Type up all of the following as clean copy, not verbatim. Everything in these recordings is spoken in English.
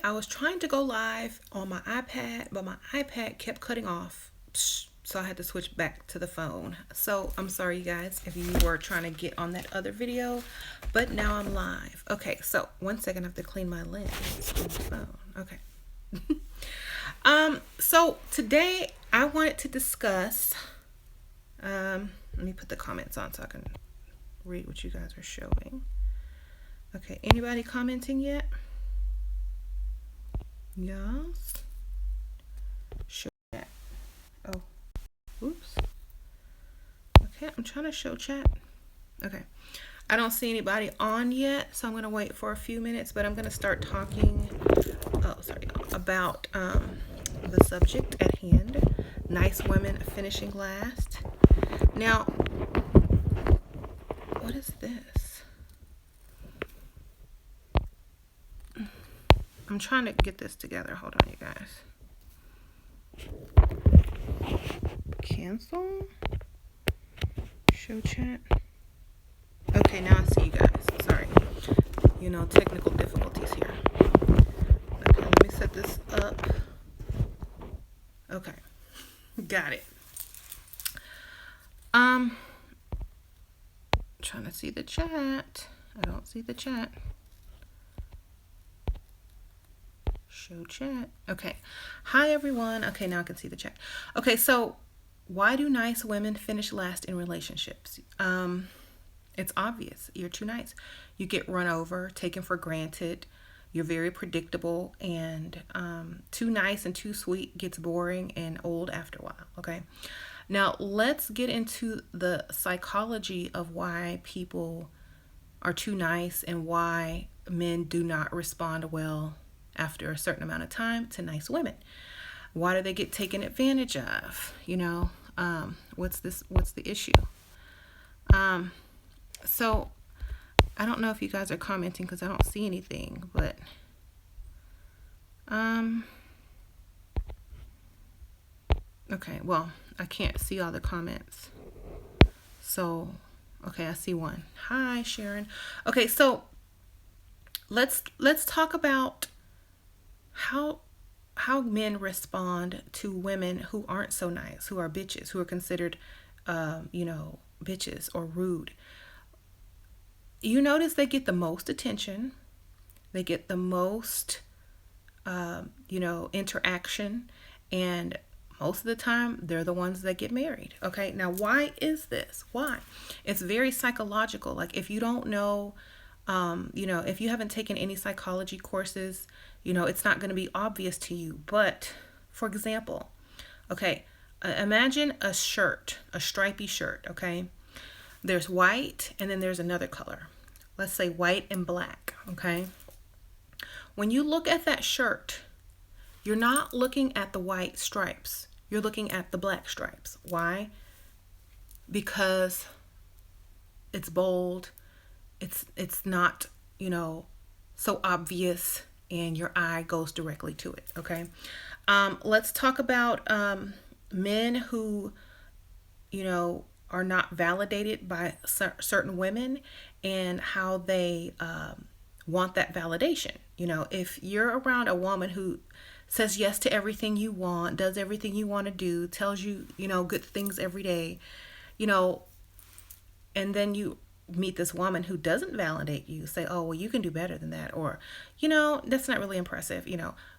I was trying to go live on my iPad, but my iPad kept cutting off. So I had to switch back to the phone. So I'm sorry, you guys, if you were trying to get on that other video, but now I'm live. Okay, so 1 second, I have to clean my lens on the phone. Okay. So today I wanted to discuss, let me put the comments on so I can read what you guys are showing. Okay, anybody commenting yet? Yes. Show chat. Oh, oops. Okay, I'm trying to show chat. Okay. I don't see anybody on yet, so I'm going to wait for a few minutes, but I'm going to start talking, about the subject at hand. Nice women finishing last. Now, what is this? I'm trying to get this together. Hold on, you guys. Cancel. Show chat. Okay, now I see you guys. Sorry. Technical difficulties here. Okay, let me set this up. Okay. Got it. Trying to see the chat. I don't see the chat. Show chat. Okay. Hi, everyone. Okay, now I can see the chat. Okay, so why do nice women finish last in relationships? It's obvious. You're too nice. You get run over, taken for granted. You're very predictable, and too nice and too sweet gets boring and old after a while. Okay. Now let's get into the psychology of why people are too nice and why men do not respond well after a certain amount of time to nice women. Why do they get taken advantage of? What's the issue? So I don't know if you guys are commenting because I don't see anything, but okay, well, I can't see all the comments. So, okay, I see one. Hi, Sharon. Okay, so let's talk about how men respond to women who aren't so nice, who are bitches, who are considered bitches or rude. You notice they get the most attention, they get the most interaction, and most of the time they're the ones that get married. Okay, now why is this? Why? It's very psychological. Like, if you don't know, if you haven't taken any psychology courses, it's not going to be obvious to you. But for example, okay, imagine a shirt, a stripy shirt. Okay, there's white and then there's another color. Let's say white and black. Okay, when you look at that shirt, you're not looking at the white stripes. You're looking at the black stripes. Why? Because it's bold. It's not, so obvious, and your eye goes directly to it. Okay. Let's talk about men who, are not validated by certain women and how they want that validation. If you're around a woman who says yes to everything you want, does everything you want to do, tells you, good things every day, and then you meet this woman who doesn't validate you, say, oh, well, you can do better than that, or, that's not really impressive.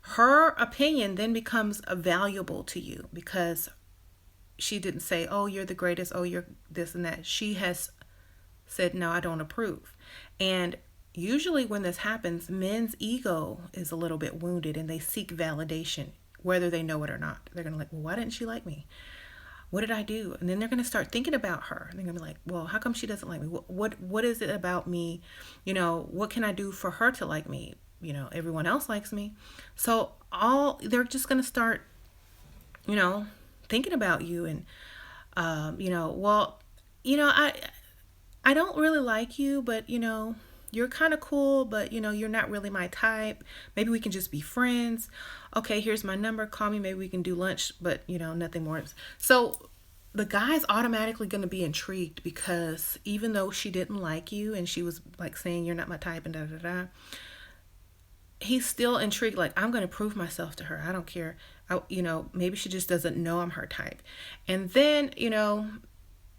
Her opinion then becomes valuable to you because she didn't say, oh, you're the greatest, oh, you're this and that. She has said, no, I don't approve. And usually when this happens, men's ego is a little bit wounded and they seek validation, whether they know it or not. They're going to well, why didn't she like me? What did I do? And then they're going to start thinking about her. They're going to be like, well, how come she doesn't like me? What is it about me? What can I do for her to like me? Everyone else likes me. So they're just going to start, thinking about you and, well, I don't really like you, but, you're kind of cool, but, you're not really my type. Maybe we can just be friends. Okay, here's my number. Call me. Maybe we can do lunch, but, nothing more. So the guy's automatically going to be intrigued because even though she didn't like you and she was like saying you're not my type and da da da, he's still intrigued, like, I'm going to prove myself to her. I don't care. Maybe she just doesn't know I'm her type. And then,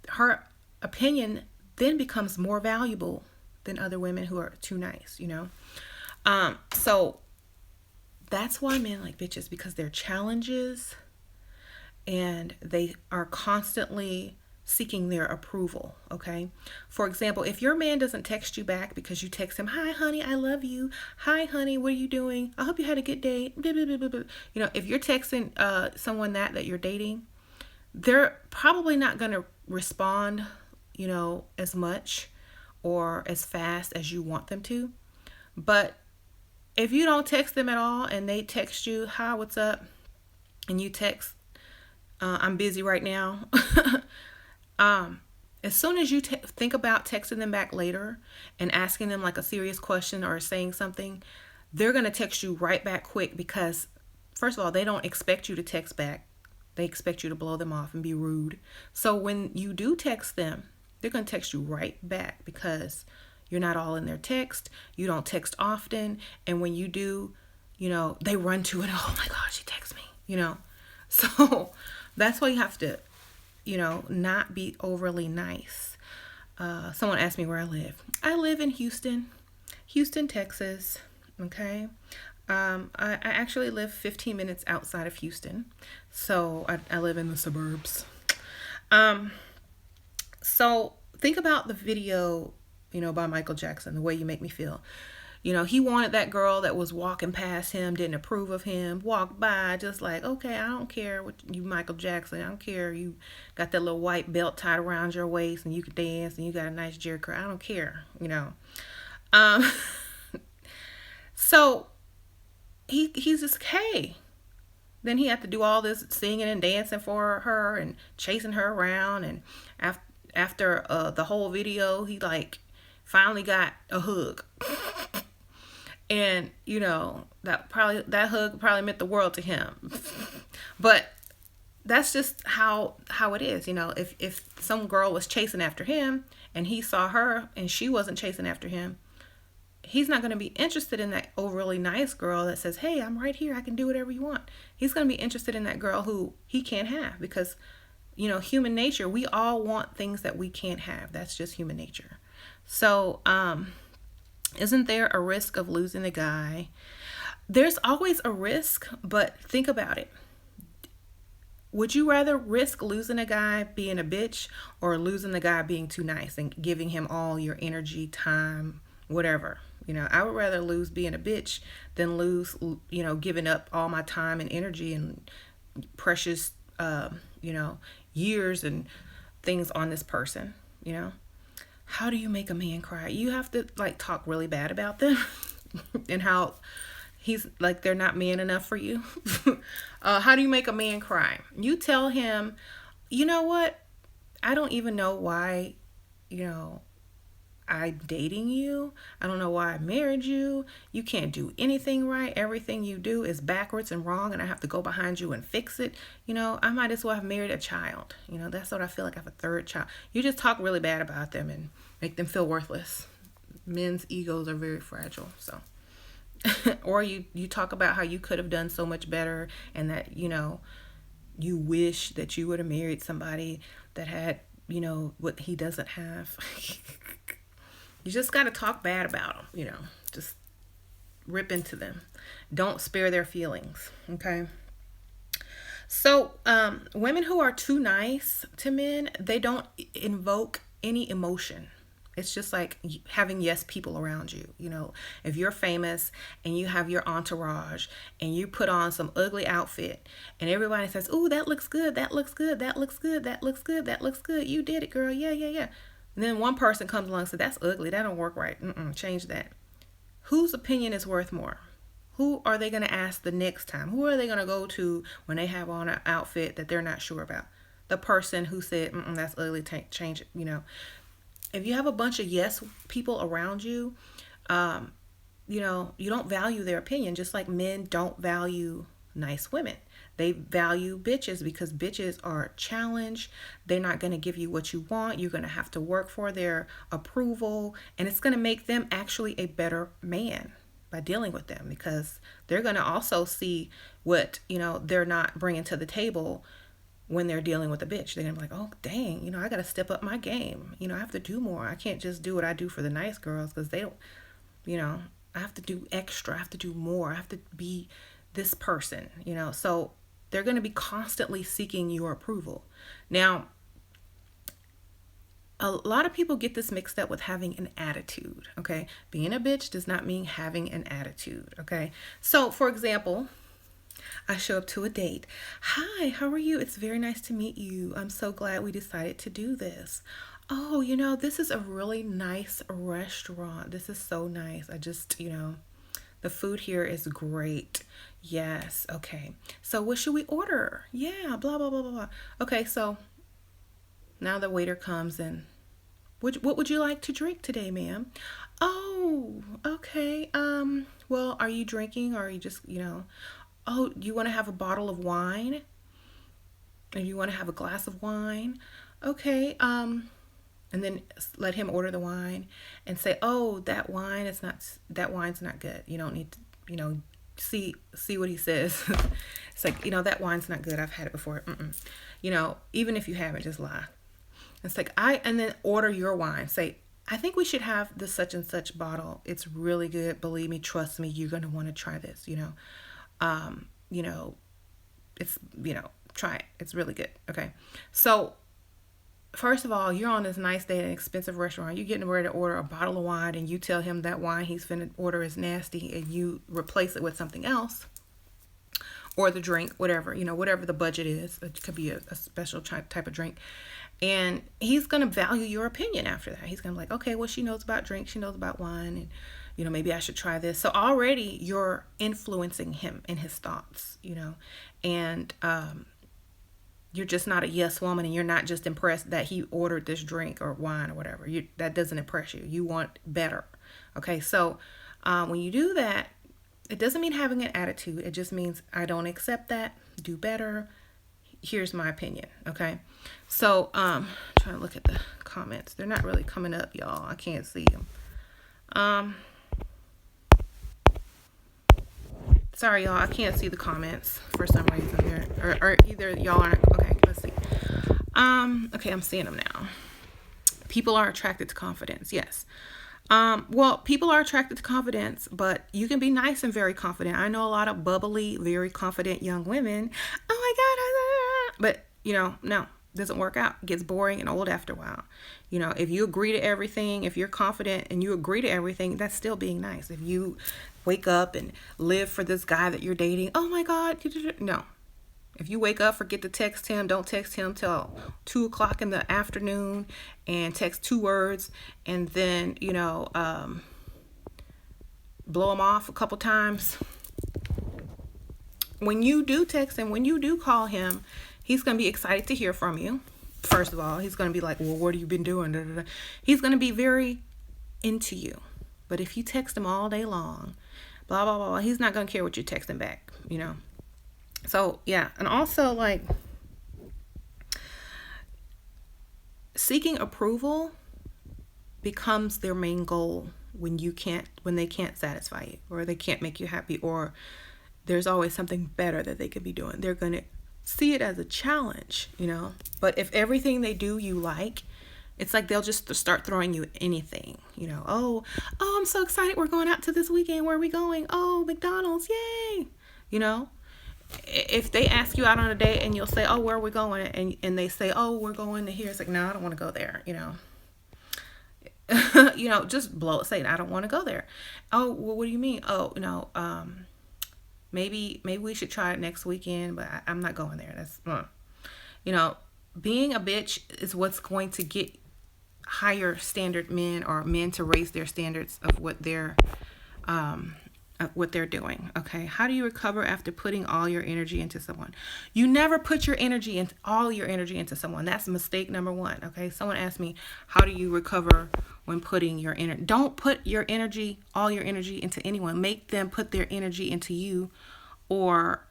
her opinion then becomes more valuable than other women who are too nice. So that's why men like bitches, because they're challenges and they are constantly seeking their approval. Okay, for example, if your man doesn't text you back because you text him, hi honey, I love you, hi honey, what are you doing, I hope you had a good day, blah, blah, blah, blah, blah. If you're texting someone that you're dating, they're probably not going to respond as much or as fast as you want them to. But if you don't text them at all and they text you, hi, what's up, and you text, I'm busy right now, as soon as you think about texting them back later and asking them like a serious question or saying something, they're going to text you right back quick, because first of all, they don't expect you to text back. They expect you to blow them off and be rude. So when you do text them, they're going to text you right back, because you're not all in their text. You don't text often. And when you do, they run to it. Oh my God, she texts me, So that's why you have to, not be overly nice. Someone asked me where I live. I live in Houston, Texas. Okay. I actually live 15 minutes outside of Houston. So I live in the suburbs. So think about the video, by Michael Jackson, The Way You Make Me Feel. He wanted that girl that was walking past him, didn't approve of him, walked by just like, okay, I don't care what you, Michael Jackson, I don't care. You got that little white belt tied around your waist and you can dance and you got a nice jerry curl. I don't care, So he's just, hey. Then he had to do all this singing and dancing for her and chasing her around. And after the whole video, he finally got a hug. And that hug probably meant the world to him. But that's just how it is. If some girl was chasing after him and he saw her and she wasn't chasing after him, he's not going to be interested in that overly nice girl that says, hey, I'm right here, I can do whatever you want. He's going to be interested in that girl who he can't have, because human nature, we all want things that we can't have. That's just human nature. So isn't there a risk of losing a guy? There's always a risk, but think about it. Would you rather risk losing a guy being a bitch, or losing the guy being too nice and giving him all your energy, time, whatever? I would rather lose being a bitch than lose, giving up all my time and energy and precious, years and things on this person. How do you make a man cry? You have to talk really bad about them and how he's they're not man enough for you. How do you make a man cry? You tell him, you know what? I don't even know why, I'm dating you. I don't know why I married you. You can't do anything right. Everything you do is backwards and wrong, and I have to go behind you and fix it. I might as well have married a child. That's what I feel like. I have a third child. You just talk really bad about them and make them feel worthless. Men's egos are very fragile. So, or you talk about how you could have done so much better, and that, you wish that you would have married somebody that had, what he doesn't have. You just got to talk bad about them, just rip into them. Don't spare their feelings, okay? So women who are too nice to men, they don't invoke any emotion. It's just like having yes people around you. If you're famous and you have your entourage and you put on some ugly outfit and everybody says, ooh, that looks good, that looks good, that looks good, that looks good, that looks good. You did it, girl. Yeah, yeah, yeah. And then one person comes along and says, that's ugly. That don't work right. Change that. Whose opinion is worth more? Who are they going to ask the next time? Who are they going to go to when they have on an outfit that they're not sure about? The person who said, that's ugly, change it. If you have a bunch of yes people around you, you don't value their opinion, just like men don't value nice women. They value bitches because bitches are challenged. They're not going to give you what you want. You're going to have to work for their approval, and it's going to make them actually a better man. by dealing with them, because they're going to also see what, they're not bringing to the table when they're dealing with a bitch. They're going to be like, oh, dang, I got to step up my game. I have to do more. I can't just do what I do for the nice girls, because they don't, I have to do extra. I have to do more. I have to be this person, So they're going to be constantly seeking your approval. Now, a lot of people get this mixed up with having an attitude, okay? Being a bitch does not mean having an attitude, okay? So, for example, I show up to a date. Hi, how are you? It's very nice to meet you. I'm so glad we decided to do this. Oh, this is a really nice restaurant. This is so nice. I just, the food here is great. Yes, okay. So what should we order? Yeah, blah, blah, blah, blah, blah. Okay, so now the waiter comes and, what would you like to drink today, ma'am? Oh, okay. Well, are you drinking, or are you just, oh, do you want to have a bottle of wine? Or you want to have a glass of wine? Okay. And then let him order the wine and say, oh, that wine's not good. You don't need to, see what he says. It's like, that wine's not good. I've had it before. Even if you haven't, just lie. It's like, and then order your wine. Say, I think we should have the such and such bottle. It's really good. Believe me, trust me, you're going to want to try this, it's, try it. It's really good. Okay. So first of all, you're on this nice day at an expensive restaurant. You're getting ready to order a bottle of wine, and you tell him that wine he's finna order is nasty, and you replace it with something else, or the drink, whatever, whatever the budget is. It could be a special type of drink. And he's going to value your opinion after that. He's going to be like, okay, well, she knows about drinks. She knows about wine. And, maybe I should try this. So already you're influencing him in his thoughts, and you're just not a yes woman, and you're not just impressed that he ordered this drink or wine or whatever. That doesn't impress you. You want better. Okay, so when you do that, it doesn't mean having an attitude. It just means I don't accept that. Do better. Here's my opinion. Okay, so trying to look at the comments. They're not really coming up, y'all. I can't see them. Sorry, y'all. I can't see the comments for some reason. Or either y'all aren't. Okay, let's see. Okay, I'm seeing them now. People are attracted to confidence. Yes. Well, people are attracted to confidence, but you can be nice and very confident. I know a lot of bubbly, very confident young women. Oh my God. But, no, doesn't work out. It gets boring and old after a while. If you agree to everything, if you're confident and you agree to everything, that's still being nice. If you wake up and live for this guy that you're dating, oh my God, no. If you wake up, forget to text him, don't text him till 2:00 in the afternoon, and text 2 words, and then, blow him off a couple times. When you do text him, when you do call him, he's going to be excited to hear from you. First of all, he's going to be like, well, what have you been doing? Da, da, da. He's going to be very into you. But if you text him all day long, blah, blah, blah, blah, he's not going to care what you're texting back, So, yeah. And also, seeking approval becomes their main goal when they can't satisfy you, or they can't make you happy, or there's always something better that they could be doing. They're going to see it as a challenge, But if everything they do you like, it's like they'll just start throwing you anything, Oh, I'm so excited. We're going out to this weekend. Where are we going? Oh, McDonald's. Yay. If they ask you out on a date and you'll say, oh, where are we going? And they say, oh, we're going to here. It's like, no, I don't want to go there. Just blow it. Say, I don't want to go there. Oh, well, what do you mean? Oh, no, maybe we should try it next weekend, but I'm not going there. That's, being a bitch is what's going to get higher standard men, or men to raise their standards of what they're doing. Okay. How do you recover after putting all your energy into someone? You never put all your energy into someone. That's mistake number 1. Okay. Someone asked me, how do you recover when putting your energy? Don't put all your energy into anyone. Make them put their energy into you, or,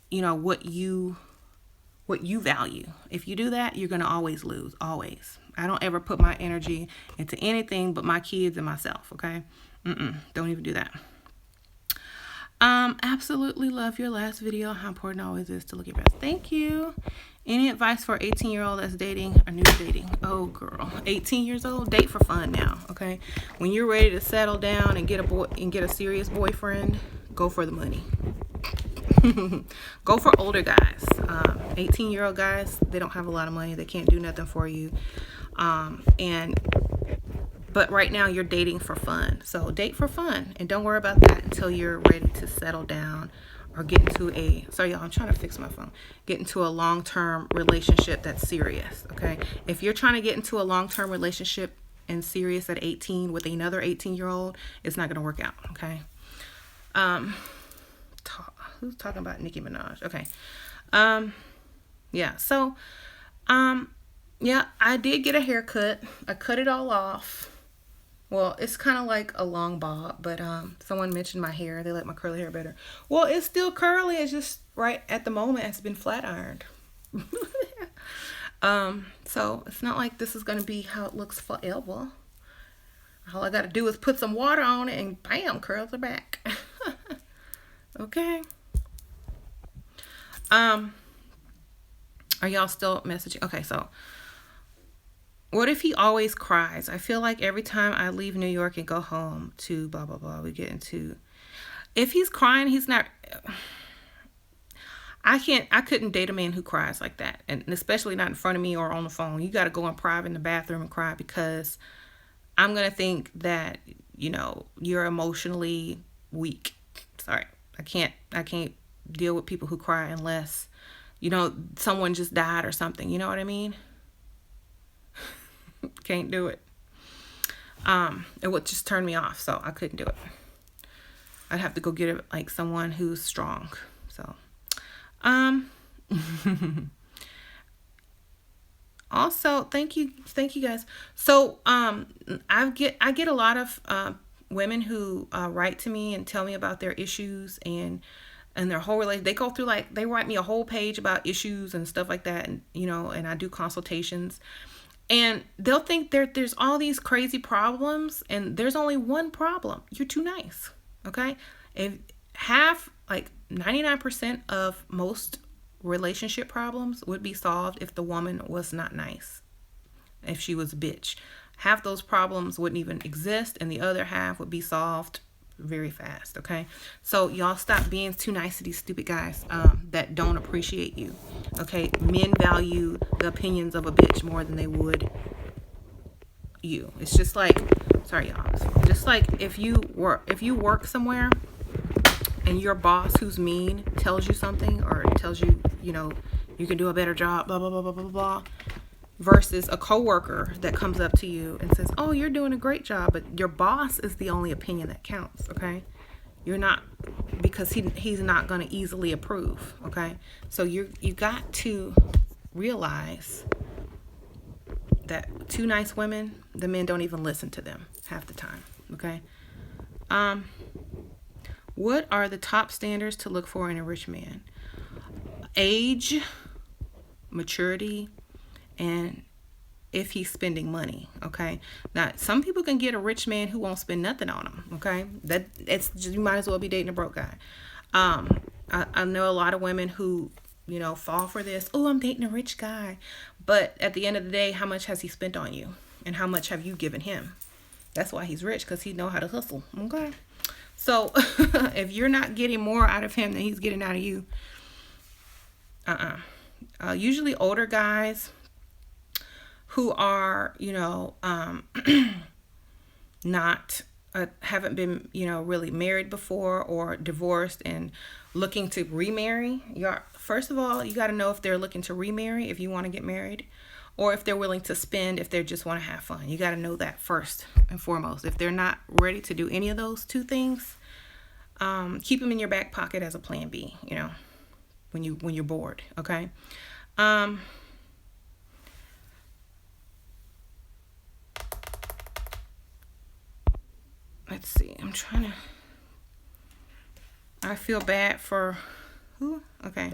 what you value. If you do that, you're going to always lose. Always. I don't ever put my energy into anything but my kids and myself. Okay. Don't even do that. Absolutely love your last video. How important it always is to look your best. Thank you. Any advice for 18-year-old that's dating or new dating? Oh, girl, 18 years old, date for fun now. Okay, when you're ready to settle down and get a serious boyfriend, go for the money. Go for older guys. 18-year-old guys, they don't have a lot of money. They can't do nothing for you. But right now you're dating for fun. So date for fun and don't worry about that until you're ready to settle down or get into sorry y'all, I'm trying to fix my phone. Get into a long-term relationship that's serious, okay? If you're trying to get into a long-term relationship and serious at 18 with another 18-year-old, it's not going to work out, okay? Who's talking about Nicki Minaj? Okay. Yeah. So, yeah, I did get a haircut. I cut it all off. Well, it's kind of like a long bob, but someone mentioned my hair. They like my curly hair better. Well, it's still curly. It's just right at the moment it's been flat ironed. So it's not like this is going to be how it looks forever. All I got to do is put some water on it and bam, curls are back. Okay. Are y'all still messaging? Okay, so what if he always cries? I feel like every time I leave New York and go home to blah, blah, blah, we get into... If he's crying, he's not... I couldn't date a man who cries like that. And especially not in front of me or on the phone. You got to go in private in the bathroom and cry because I'm going to think that, you're emotionally weak. Sorry. I can't deal with people who cry unless, someone just died or something. You know what I mean? Can't do it. It would just turn me off, so I couldn't do it. I'd have to go get someone who's strong. So, also, thank you guys. So, I get a lot of women who write to me and tell me about their issues and their whole relationship. They go through they write me a whole page about issues and stuff like that, and and I do consultations. And they'll think there's all these crazy problems, and there's only one problem. You're too nice, okay? If 99% of most relationship problems would be solved if the woman was not nice, if she was a bitch. Half those problems wouldn't even exist, and the other half would be solved very fast, okay? So y'all stop being too nice to these stupid guys that don't appreciate you, okay? Men value the opinions of a bitch more than they would you. It's just like, sorry y'all, just like if you work somewhere and your boss who's mean tells you something or tells you, you can do a better job, blah, blah, blah, blah, blah, blah, versus a coworker that comes up to you and says, oh, you're doing a great job, but your boss is the only opinion that counts, okay? You're not, because he's not going to easily approve, okay? So you got to realize that two nice women, the men don't even listen to them half the time, okay? What are the top standards to look for in a rich man? Age, maturity, and if he's spending money, okay? Now, some people can get a rich man who won't spend nothing on them, okay? It's just, you might as well be dating a broke guy. I know a lot of women who, fall for this. Oh, I'm dating a rich guy. But at the end of the day, how much has he spent on you? And how much have you given him? That's why he's rich, because he know how to hustle, okay? So if you're not getting more out of him than he's getting out of you, usually older guys who are, not, haven't been, really married before or divorced and looking to remarry. First of all, you got to know if they're looking to remarry, if you want to get married, or if they're willing to spend, if they just want to have fun. You got to know that first and foremost. If they're not ready to do any of those two things, keep them in your back pocket as a plan B, when you're bored, okay? Let's see. I feel bad for who? Okay.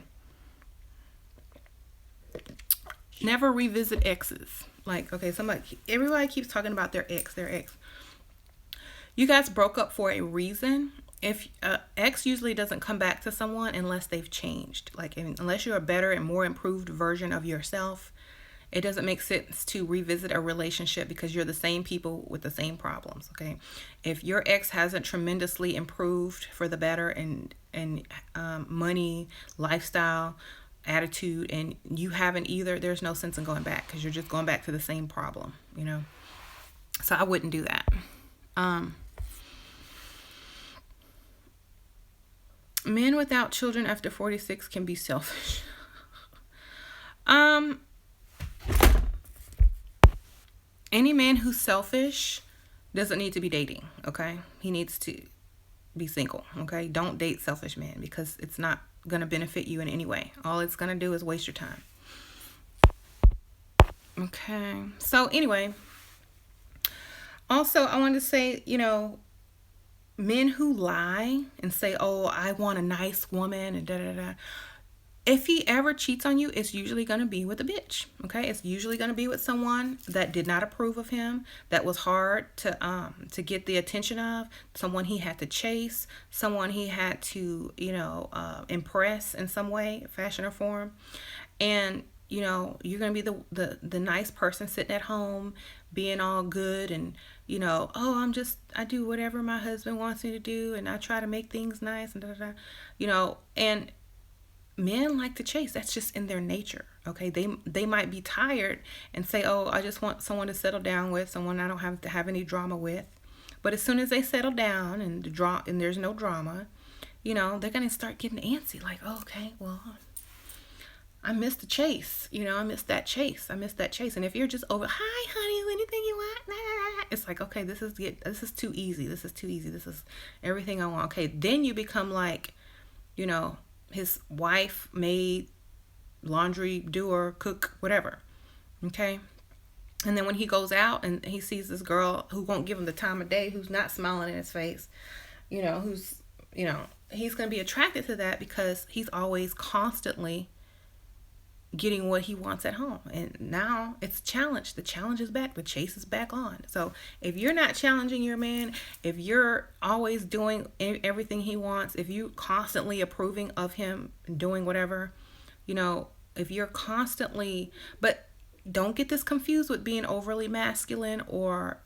Never revisit exes. Okay, everybody keeps talking about their ex. You guys broke up for a reason, if ex usually doesn't come back to someone unless they've changed. Like, unless you're a better and more improved version of yourself, it doesn't make sense to revisit a relationship because you're the same people with the same problems. Okay, if your ex hasn't tremendously improved for the better and money, lifestyle, attitude, and you haven't either, there's no sense in going back because you're just going back to the same problem. So I wouldn't do that. Men without children after 46 can be selfish. Any man who's selfish doesn't need to be dating, okay? He needs to be single, okay? Don't date selfish men because it's not going to benefit you in any way. All it's going to do is waste your time. Okay. So anyway, also I wanted to say, men who lie and say, oh, I want a nice woman and da-da-da. If he ever cheats on you, it's usually going to be with a bitch, okay? It's usually going to be with someone that did not approve of him, that was hard to get the attention of, someone he had to chase, someone he had to, impress in some way, fashion or form. And, you're going to be the nice person sitting at home, being all good and, oh, I do whatever my husband wants me to do and I try to make things nice and da-da-da, and men like to chase. That's just in their nature. Okay, they might be tired and say, oh, I just want someone to settle down with, someone I don't have to have any drama with. But as soon as they settle down and there's no drama, they're gonna start getting antsy. Like, oh, okay, well, I missed the chase. I missed that chase. And if you're just over, hi, honey, anything you want? It's like, okay, this is too easy. This is everything I want. Okay, then you become like, his wife, maid, laundry doer, cook, whatever. Okay. And then when he goes out and he sees this girl who won't give him the time of day, who's not smiling in his face, he's going to be attracted to that because he's always constantly getting what he wants at home. And now it's a challenge. The challenge is back. The chase is back on. So if you're not challenging your man, if you're always doing everything he wants, if you constantly approving of him doing whatever, if you're constantly, but don't get this confused with being overly masculine or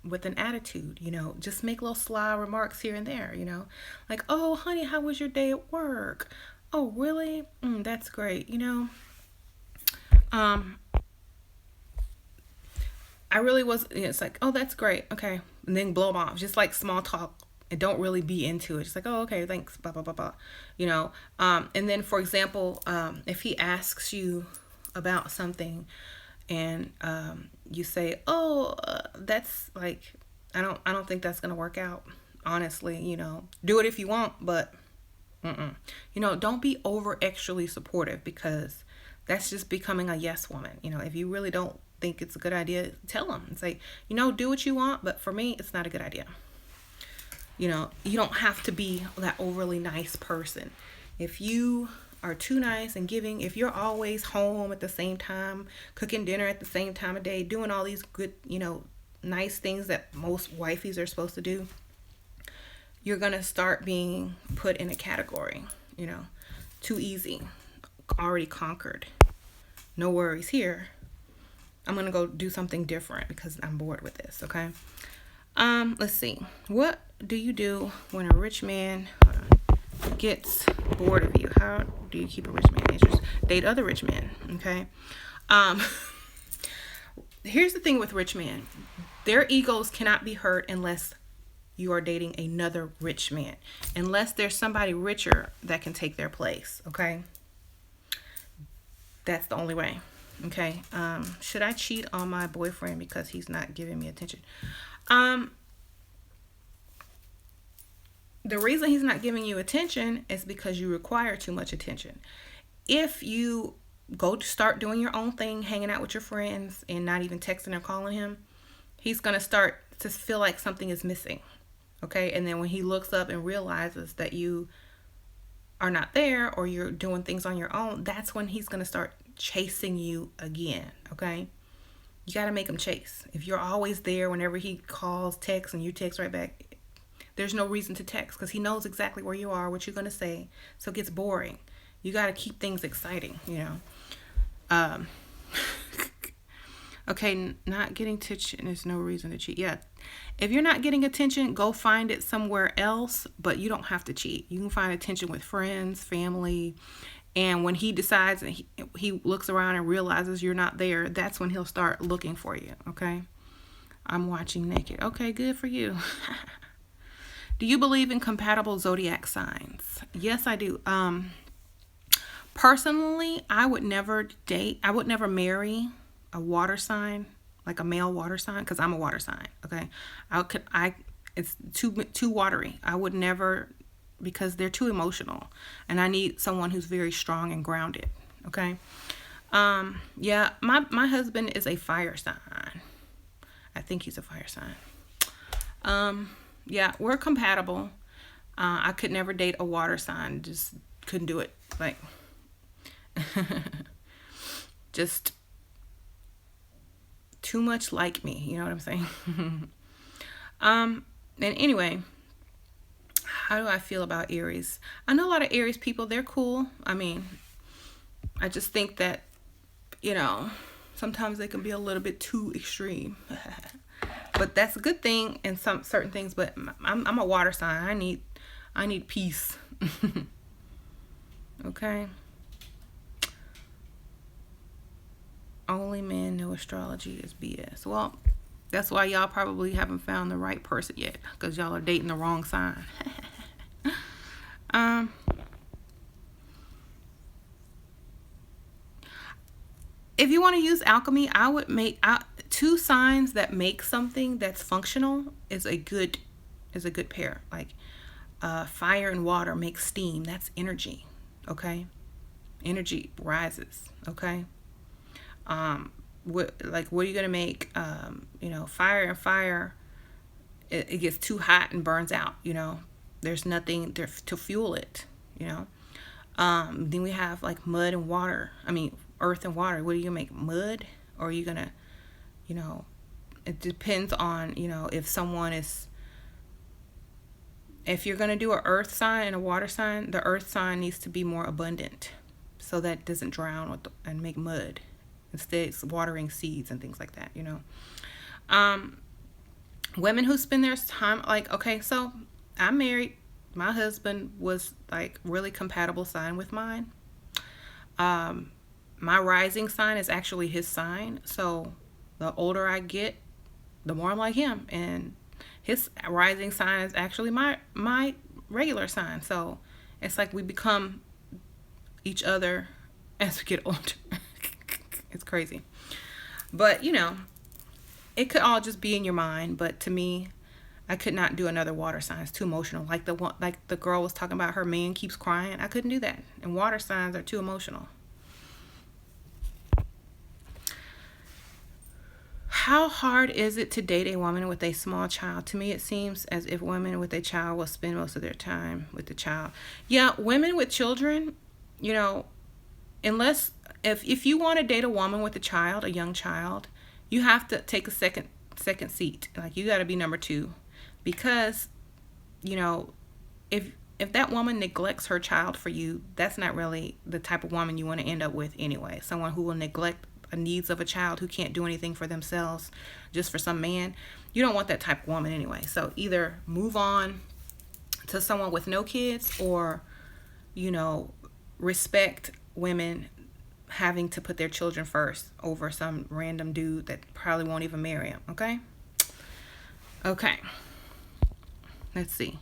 with an attitude. Just make little sly remarks here and there, like, oh, honey, how was your day at work? Oh, really? That's great. I really was, it's like, oh, that's great. Okay. And then blow them off. Just like small talk and don't really be into it. Just like, oh, okay, thanks. Blah, blah, blah, blah. And then, for example, if he asks you about something and you say, oh, that's like, I don't think that's going to work out. Honestly, do it if you want, but don't be over extrally supportive because that's just becoming a yes woman. If you really don't think it's a good idea, tell them and say, do what you want, but for me, it's not a good idea. You don't have to be that overly nice person. If you are too nice and giving, if you're always home at the same time, cooking dinner at the same time of day, doing all these good, nice things that most wifeys are supposed to do, you're going to start being put in a category, too easy, already conquered, no worries here. I'm going to go do something different because I'm bored with this, okay? Let's see. What do you do when a rich man gets bored of you? How do you keep a rich man interested? Date other rich men, okay? Here's the thing with rich men. Their egos cannot be hurt unless you are dating another rich man, unless there's somebody richer that can take their place. Okay. That's the only way. Okay. Should I cheat on my boyfriend because he's not giving me attention? The reason he's not giving you attention is because you require too much attention. If you go to start doing your own thing, hanging out with your friends and not even texting or calling him, he's going to start to feel like something is missing. Okay, and then when he looks up and realizes that you are not there or you're doing things on your own, that's when he's going to start chasing you again. Okay, you got to make him chase. If you're always there whenever he calls, texts, and you text right back, there's no reason to text because he knows exactly where you are, what you're going to say. So it gets boring. You got to keep things exciting, you know. Um, okay, not getting attention. There's no reason to cheat. Yeah. If you're not getting attention, go find it somewhere else, but you don't have to cheat. You can find attention with friends, family. And when he decides and he looks around and realizes you're not there, that's when he'll start looking for you, okay? I'm watching naked. Okay, good for you. Do you believe in compatible zodiac signs? Yes, I do. Personally, I would never marry a water sign, like a male water sign, because I'm a water sign, okay? It's too watery. I would never, because they're too emotional, and I need someone who's very strong and grounded, okay? Yeah, my husband is a fire sign. I think he's a fire sign. Yeah, we're compatible. I could never date a water sign. Just couldn't do it. Like, just too much like me. You know what I'm saying? And anyway, how do I feel about Aries? I know a lot of Aries people. They're cool. I mean, I just think that, you know, sometimes they can be a little bit too extreme. But that's a good thing in some certain things. But I'm a water sign. I need peace. Okay. Only men know astrology is BS. Well, that's why y'all probably haven't found the right person yet, because y'all are dating the wrong sign. If you want to use alchemy, I would make two signs that make something that's functional is a good pair. Like fire and water make steam. That's energy. Okay, energy rises. Okay. What are you gonna make? You know, fire and fire. It gets too hot and burns out. You know, there's nothing there to fuel it. You know. Then we have like mud and water. I mean, earth and water. What are you gonna make? Mud? Or are you gonna, you know, it depends on, you know, if you're gonna do an earth sign and a water sign, the earth sign needs to be more abundant, so that it doesn't drown and make mud. Instead, it's watering seeds and things like that. You know. Women who spend their time like, okay, so I'm married. My husband was like really compatible sign with mine. My rising sign is actually his sign. So the older I get, the more I'm like him. And his rising sign is actually my regular sign. So it's like we become each other as we get older. It's crazy. But, you know, it could all just be in your mind. But to me, I could not do another water sign. It's too emotional. Like the girl was talking about, her man keeps crying. I couldn't do that. And water signs are too emotional. How hard is it to date a woman with a small child? To me, it seems as if women with a child will spend most of their time with the child. Yeah, women with children, you know, unless if you want to date a woman with a child, a young child, you have to take a second seat. Like, you got to be number 2, because, you know, if that woman neglects her child for you, that's not really the type of woman you want to end up with anyway. Someone who will neglect the needs of a child, who can't do anything for themselves just for some man. You don't want that type of woman anyway. So either move on to someone with no kids, or, you know, respect women having to put their children first over some random dude that probably won't even marry them. Okay, let's see.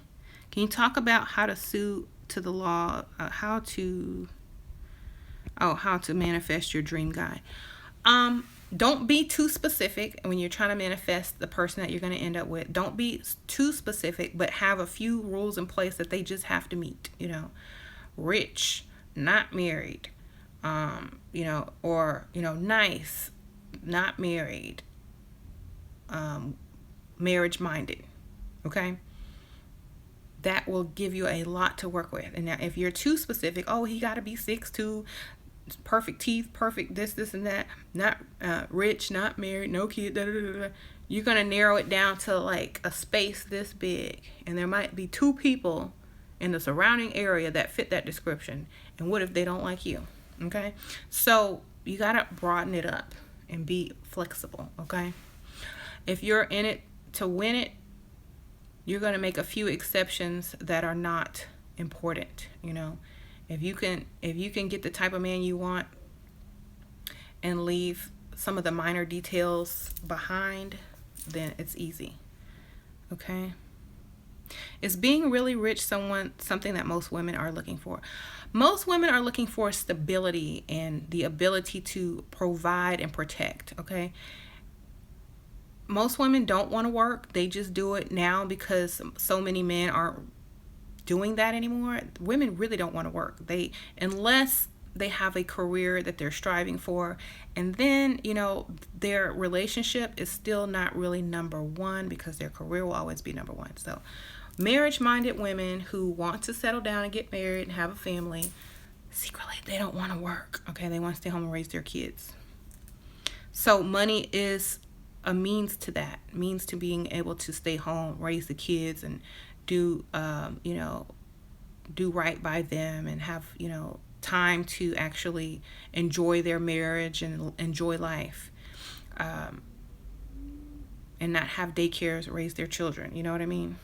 Can you talk about how to sue to the law, how to manifest your dream guy? Don't be too specific when you're trying to manifest the person that you're going to end up with. Don't be too specific, but have a few rules in place that they just have to meet. You know, rich, not married, you know, or, you know, nice, not married, marriage minded. Okay. That will give you a lot to work with. And now if you're too specific, oh, he got to be 6'2", perfect teeth, perfect this and that, not rich, not married, no kid, da, da, da, da. You're going to narrow it down to like a space this big, and there might be 2 people in the surrounding area that fit that description. And what if they don't like you? Okay? So you got to broaden it up and be flexible, okay? If you're in it to win it, you're going to make a few exceptions that are not important, you know. If you can get the type of man you want and leave some of the minor details behind, then it's easy. Okay? Is being really rich something that most women are looking for? Most women are looking for stability and the ability to provide and protect, okay? Most women don't want to work. They just do it now because so many men aren't doing that anymore. Women really don't want to work. Unless they have a career that they're striving for, and then, you know, their relationship is still not really number one because their career will always be number one. So marriage-minded women who want to settle down and get married and have a family, secretly they don't want to work, okay? They want to stay home and raise their kids. So money is a means to that, means to being able to stay home, raise the kids, and do right by them, and have, you know, time to actually enjoy their marriage and enjoy life, and not have daycares raise their children. You know what I mean?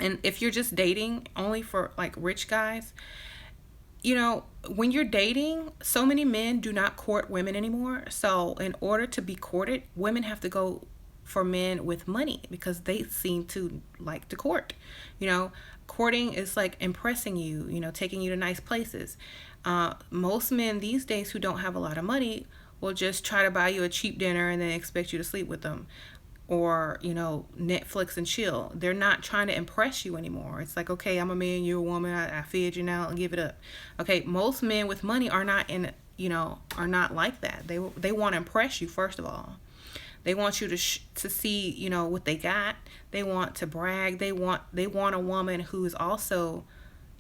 And if you're just dating only for like rich guys, you know, when you're dating, so many men do not court women anymore. So in order to be courted, women have to go for men with money because they seem to like to court. You know, courting is like impressing you, you know, taking you to nice places. Most men these days who don't have a lot of money will just try to buy you a cheap dinner and then expect you to sleep with them. Or, you know, Netflix and chill. They're not trying to impress you anymore. It's like, okay, I'm a man, you're a woman, I fed you now, and give it up. Okay, most men with money are not are not like that. They want to impress you, first of all. They want you to see, you know, what they got. They want to brag. They want a woman who is also,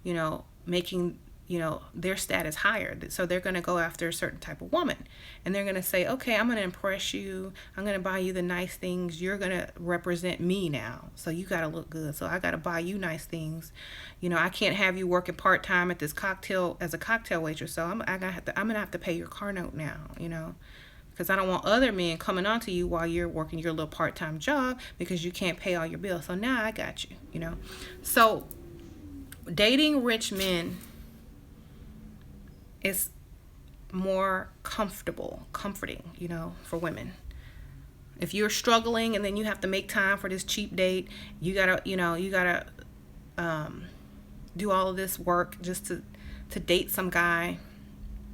you know, making, you know, their status higher. So they're going to go after a certain type of woman, and they're going to say, okay, I'm going to impress you. I'm going to buy you the nice things. You're going to represent me now. So you got to look good. So I got to buy you nice things. You know, I can't have you working part-time at this cocktail as a cocktail waitress. So I'm going to have to pay your car note now, you know, because I don't want other men coming onto you while you're working your little part-time job because you can't pay all your bills. So now I got you, you know. So dating rich men is more comforting, you know, for women. If you're struggling and then you have to make time for this cheap date, you gotta do all of this work just to date some guy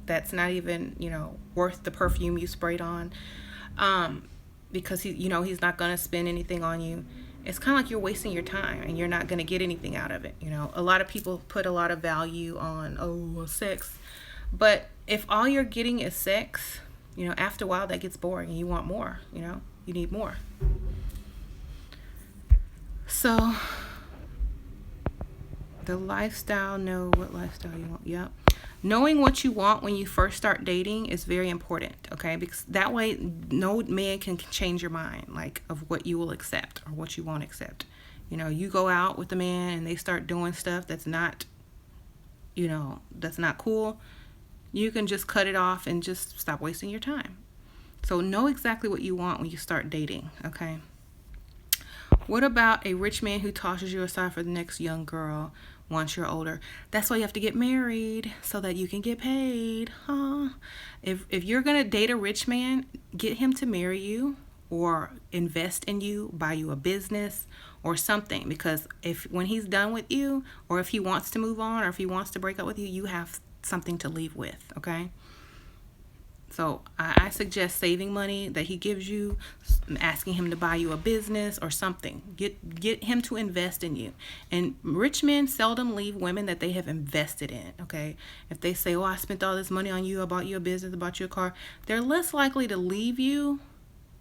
that's not even, you know, worth the perfume you sprayed on, because he's not gonna spend anything on you. It's kind of like you're wasting your time and you're not gonna get anything out of it. You know, a lot of people put a lot of value on sex. But if all you're getting is sex, you know, after a while that gets boring and you want more, you know, you need more. So the lifestyle, know what lifestyle you want. Yep. Knowing what you want when you first start dating is very important, okay? Because that way no man can change your mind, like, of what you will accept or what you won't accept. You know, you go out with the man and they start doing stuff that's not, you know, that's not cool. You can just cut it off and just stop wasting your time. So know exactly what you want when you start dating, okay? What about a rich man who tosses you aside for the next young girl once you're older? That's why you have to get married, so that you can get paid, huh? If you're going to date a rich man, get him to marry you or invest in you, buy you a business or something. Because when he's done with you, or if he wants to move on, or if he wants to break up with you, you have something to leave with, okay? So I suggest saving money that he gives you, asking him to buy you a business or something. Get him to invest in you. And rich men seldom leave women that they have invested in, okay? If they say, oh, I spent all this money on you, I bought you a business, I bought you a car, they're less likely to leave you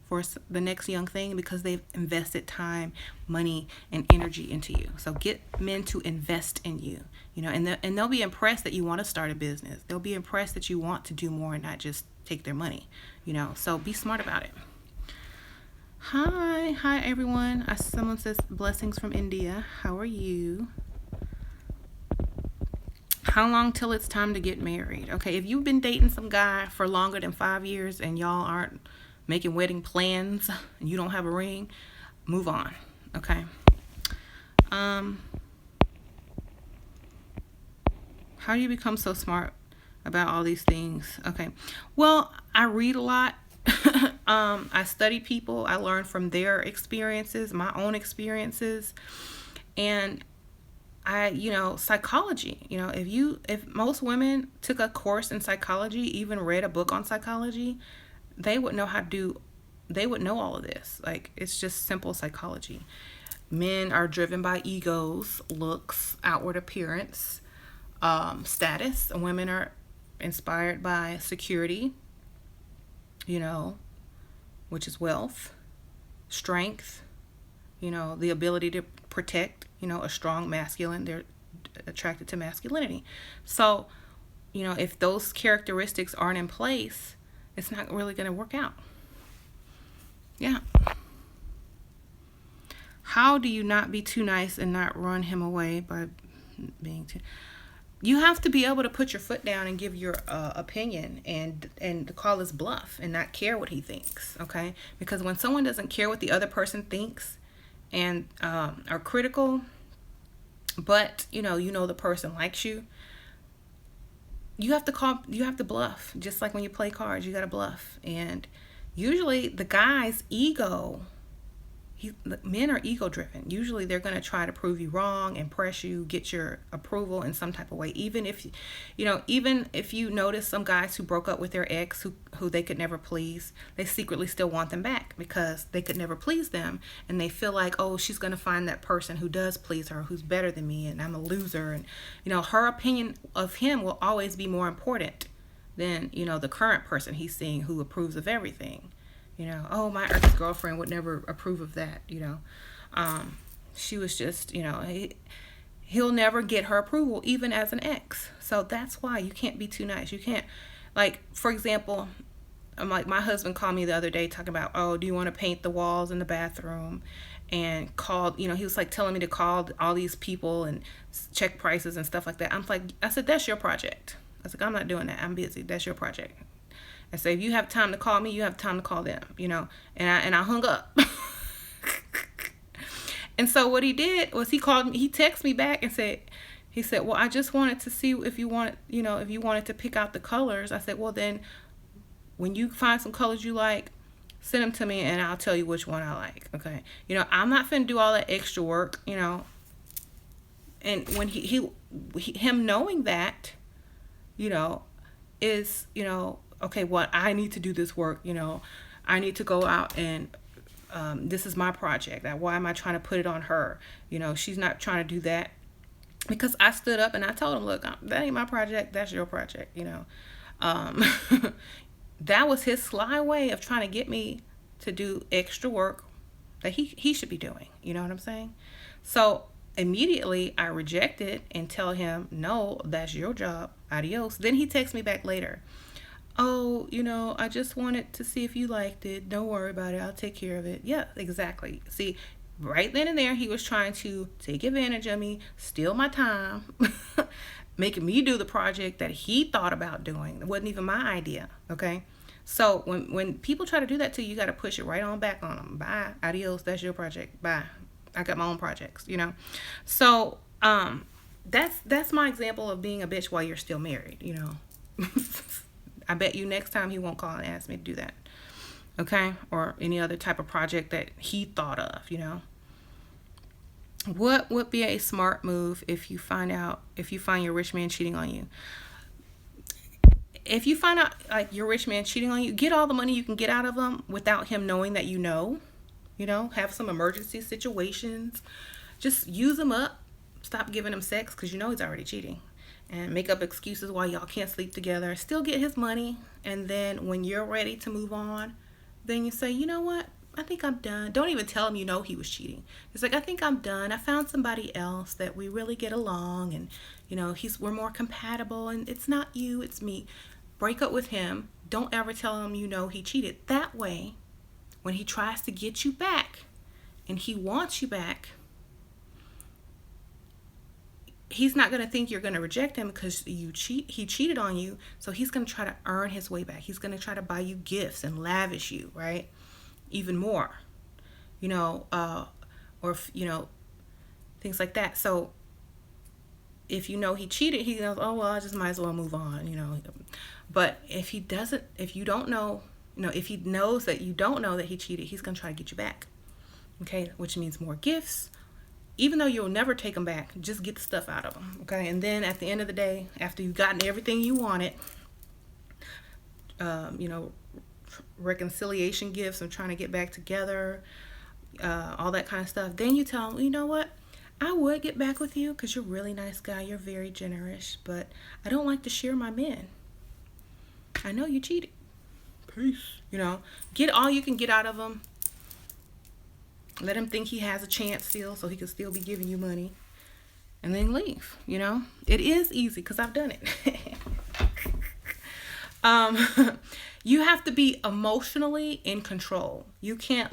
for the next young thing because they've invested time, money, and energy into you. So get men to invest in you, you know, and they'll be impressed that you want to start a business. They'll be impressed that you want to do more and not just take their money, you know. So be smart about it. Hi everyone. Someone says blessings from India. How are you? How long till it's time to get married? Okay, if you've been dating some guy for longer than 5 years and y'all aren't making wedding plans and you don't have a ring, move on. Okay. Um, how do you become so smart about all these things? Okay. Well, I read a lot. I study people. I learn from their experiences, my own experiences, and psychology. If most women took a course in psychology, even read a book on psychology, they would know how to do. They would know all of this. Like, it's just simple psychology. Men are driven by egos, looks, outward appearance, status. Women are inspired by security, you know, which is wealth, strength, the ability to protect, a strong masculine. They're attracted to masculinity. So, if those characteristics aren't in place, it's not really going to work out. Yeah. How do you not be too nice and not run him away by being too... You have to be able to put your foot down and give your opinion and call his bluff and not care what he thinks, okay? Because when someone doesn't care what the other person thinks and are critical, but the person likes you, you have to bluff. Just like when you play cards, you got to bluff. And usually the guy's ego... Men are ego driven. Usually they're going to try to prove you wrong, impress you, get your approval in some type of way. Even if you notice some guys who broke up with their ex who they could never please, they secretly still want them back because they could never please them, and they feel like, oh, she's going to find that person who does please her, who's better than me, and I'm a loser. And her opinion of him will always be more important than the current person he's seeing who approves of everything. Oh, my ex-girlfriend would never approve of that. She was just, he'll never get her approval, even as an ex. So that's why you can't be too nice. You can't, like, for example, my husband called me the other day talking about, oh, do you want to paint the walls in the bathroom? And called, he was like telling me to call all these people and check prices and stuff like that. I said, that's your project. I was like, I'm not doing that. I'm busy. That's your project. I say, if you have time to call me, you have time to call them, and I hung up. And so what he did was he called me, he texted me back and said, well, I just wanted to see if you wanted to pick out the colors. I said, well, then when you find some colors you like, send them to me and I'll tell you which one I like. Okay. I'm not finna do all that extra work, and when him knowing that, is, okay, well, I need to do this work, I need to go out and this is my project. Why am I trying to put it on her? She's not trying to do that. Because I stood up and I told him, look, that ain't my project. That's your project, That was his sly way of trying to get me to do extra work that he should be doing. You know what I'm saying? So immediately I reject it and tell him, no, that's your job. Adios. Then he texts me back later. Oh, I just wanted to see if you liked it. Don't worry about it. I'll take care of it. Yeah, exactly. See, right then and there, he was trying to take advantage of me, steal my time, making me do the project that he thought about doing. It wasn't even my idea, okay? So when people try to do that to you, you got to push it right on back on them. Bye. Adios. That's your project. Bye. I got my own projects, So that's my example of being a bitch while you're still married, I bet you next time he won't call and ask me to do that. Okay? Or any other type of project that he thought of, What would be a smart move if you find your rich man cheating on you? If you find out like your rich man cheating on you, get all the money you can get out of him without him knowing that have some emergency situations. Just use him up. Stop giving him sex because he's already cheating. And make up excuses why y'all can't sleep together. Still get his money. And then when you're ready to move on, then you say, you know what? I think I'm done. Don't even tell him he was cheating. It's like, I think I'm done. I found somebody else that we really get along. And, we're more compatible. And it's not you, it's me. Break up with him. Don't ever tell him he cheated. That way, when he tries to get you back and he wants you back, he's not going to think you're going to reject him because he cheated on you. So he's going to try to earn his way back. He's going to try to buy you gifts and lavish you, right? Even more, or things like that. So if he cheated, he goes, oh, well, I just might as well move on, But if he doesn't, if you don't know, if he knows that you don't know that he cheated, he's going to try to get you back. Okay. Which means more gifts, even though you'll never take them back, just get the stuff out of them. Okay. And then at the end of the day, after you've gotten everything you wanted, reconciliation gifts and trying to get back together, all that kind of stuff, then you tell them, you know what? I would get back with you because you're a really nice guy. You're very generous, but I don't like to share my men. I know you cheated. Peace. Get all you can get out of him. Let him think he has a chance still so he can still be giving you money. And then leave, It is easy because I've done it. You have to be emotionally in control. You can't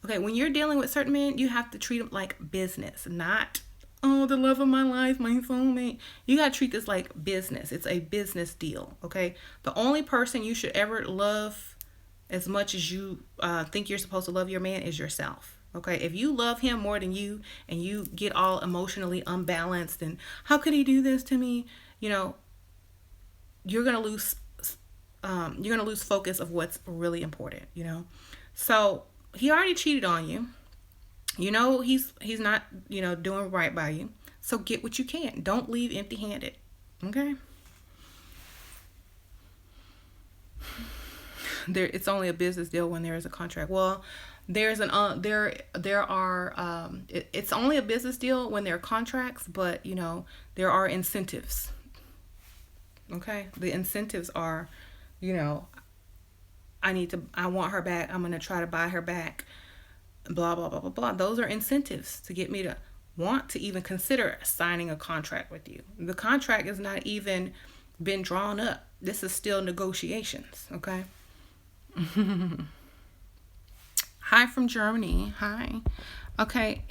when you're dealing with certain men, you have to treat them like business, not, oh, the love of my life, my soulmate. You got to treat this like business. It's a business deal, okay? The only person you should ever love as much as you think you're supposed to love your man is yourself, okay? If you love him more than you and you get all emotionally unbalanced and how could he do this to me? You're going to lose focus of what's really important, So he already cheated on you. He's not, doing right by you. So get what you can. Don't leave empty-handed. Okay? It's only a business deal when there is a contract. Well, it's only a business deal when there are contracts, but there are incentives. Okay? The incentives are, I want her back. I'm going to try to buy her back. Blah, blah, blah, blah, blah. Those are incentives to get me to want to even consider signing a contract with you. The contract has not even been drawn up. This is still negotiations. Okay. Hi from Germany. Hi. Okay.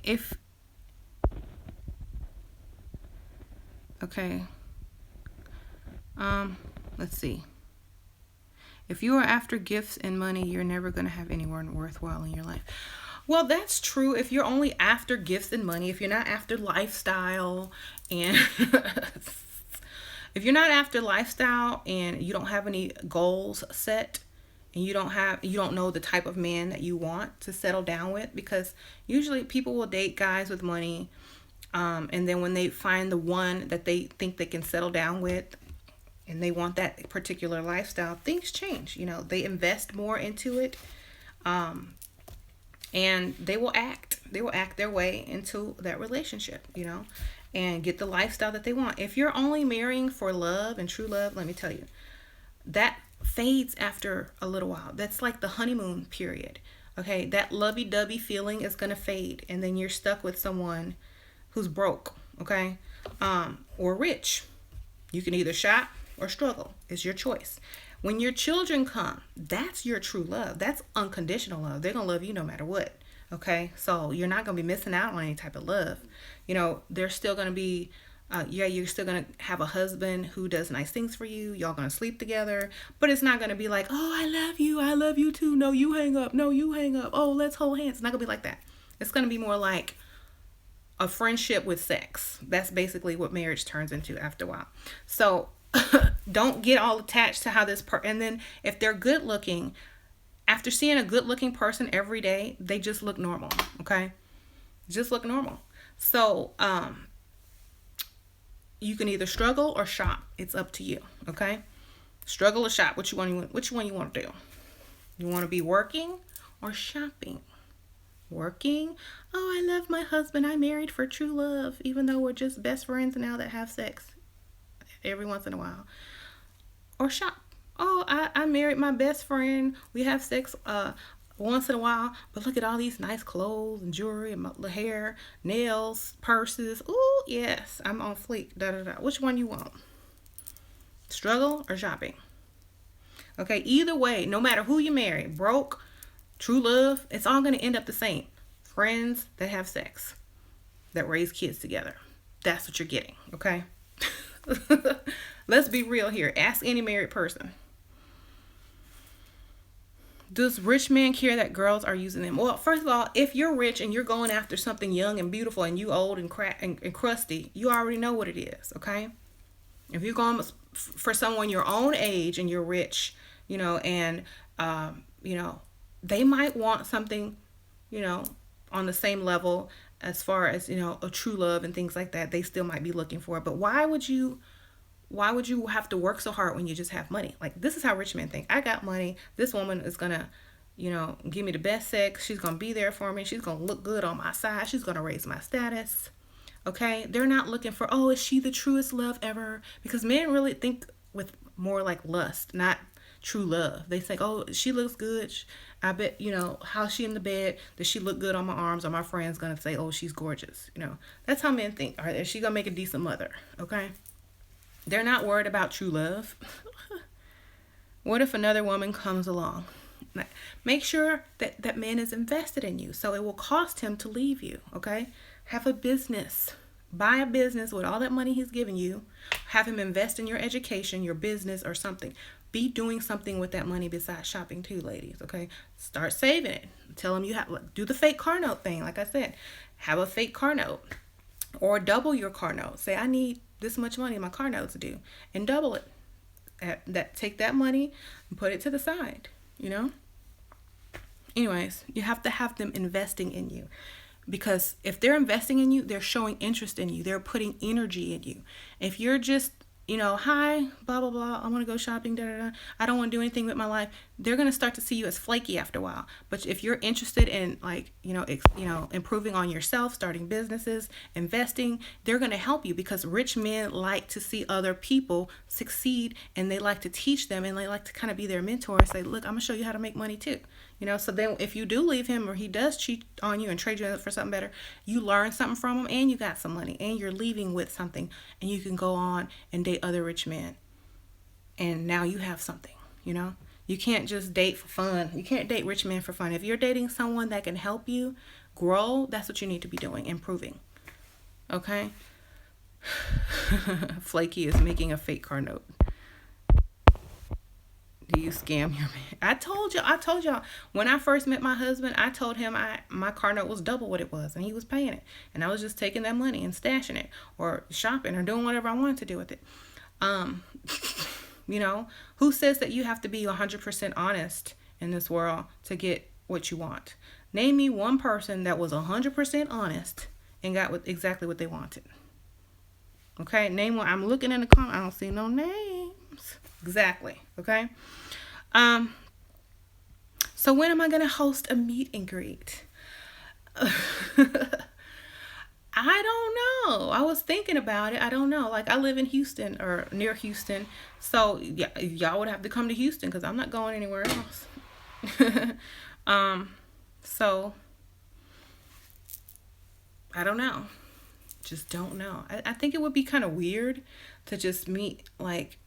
Let's see. If you are after gifts and money, you're never going to have anyone worthwhile in your life. Well, that's true. If you're only after gifts and money, if you're not after lifestyle and if you're not after lifestyle and you don't have any goals set and you don't know the type of man that you want to settle down with, because usually people will date guys with money. And then when they find the one that they think they can settle down with, and they want that particular lifestyle, things change. They invest more into it. And they will act their way into that relationship, and get the lifestyle that they want. If you're only marrying for love and true love, let me tell you, that fades after a little while. That's like the honeymoon period. Okay. That lovey-dovey feeling is going to fade. And then you're stuck with someone who's broke. Okay. Or rich. You can either shop or struggle. It's your choice. When your children come, that's your true love. That's unconditional love. They're going to love you no matter what. Okay. So you're not going to be missing out on any type of love. They're still going to be, you're still going to have a husband who does nice things for you. Y'all going to sleep together, but it's not going to be like, oh, I love you. I love you too. No, you hang up. No, you hang up. Oh, let's hold hands. It's not going to be like that. It's going to be more like a friendship with sex. That's basically what marriage turns into after a while. So don't get all attached to how and then if they're good looking, after seeing a good looking person every day, they just look normal. Okay. Just look normal. So, you can either struggle or shop. It's up to you. Okay. Struggle or shop. Which one you want to do? You want to be working or shopping? Working. Oh, I love my husband. I married for true love, even though we're just best friends now that have sex every once in a while. Or shop. Oh, I married my best friend. We have sex once in a while, but look at all these nice clothes and jewelry and my hair, nails, purses. Ooh, yes, I'm on fleek. Da da da. Which one you want? Struggle or shopping? Okay, either way, no matter who you marry, broke, True love, it's all going to end up the same. Friends that have sex, that raise kids together. That's what you're getting, okay? Let's be real here. Ask any married person. Does rich men care that girls are using them? Well, first of all, if you're rich and you're going after something young and beautiful and you old and and crusty, you already know what it is, okay? If you're going for someone your own age and you're rich, and they might want something, on the same level as far as a true love and things like that. They still might be looking for it. But why would you have to work so hard when you just have money? Like, this is how rich men think. I got money. This woman is going to, give me the best sex. She's going to be there for me. She's going to look good on my side. She's going to raise my status. Okay? They're not looking for, oh, is she the truest love ever? Because men really think with more like lust, not true love. They think, oh, she looks good. I bet, how's she in the bed? Does she look good on my arms? Or my friend's going to say, oh, she's gorgeous. That's how men think. All right, is she going to make a decent mother? Okay? They're not worried about true love. What if another woman comes along? Make sure that man is invested in you. So it will cost him to leave you, okay? Have a business. Buy a business with all that money he's giving you. Have him invest in your education, your business, or something. Be doing something with that money besides shopping too, ladies, okay? Start saving it. Tell him do the fake car note thing, like I said. Have a fake car note. Or double your car note. Say, I need this much money my car notes due, and double it. Take that money and put it to the side. Anyways, you have to have them investing in you, because if they're investing in you, they're showing interest in you. They're putting energy in you. If you're just hi, blah blah blah, I want to go shopping, da da da, I don't want to do anything with my life, they're going to start to see you as flaky after a while. But if you're interested in, like, improving on yourself, starting businesses, investing, they're going to help you, because rich men like to see other people succeed, and they like to teach them, and they like to kind of be their mentor and say, look, I'm going to show you how to make money too. So then if you do leave him, or he does cheat on you and trade you for something better, you learn something from him, and you got some money, and you're leaving with something, and you can go on and date other rich men. And now you have something, You can't just date for fun. You can't date rich men for fun. If you're dating someone that can help you grow, that's what you need to be doing, improving. Okay? Flaky is making a fake car note. Do you scam your man? I told y'all, when I first met my husband, I told him my car note was double what it was, and he was paying it. And I was just taking that money and stashing it, or shopping, or doing whatever I wanted to do with it. Who says that you have to be 100% honest in this world to get what you want? Name me one person that was 100% honest and got exactly what they wanted. Okay, name one. I'm looking in the comments. I don't see no names. Exactly. Okay. So when am I going to host a meet and greet? I don't know. I was thinking about it. I don't know. Like, I live in Houston, or near Houston. So yeah, y'all would have to come to Houston, because I'm not going anywhere else. So I don't know. Just don't know. I think it would be kind of weird to just meet, like,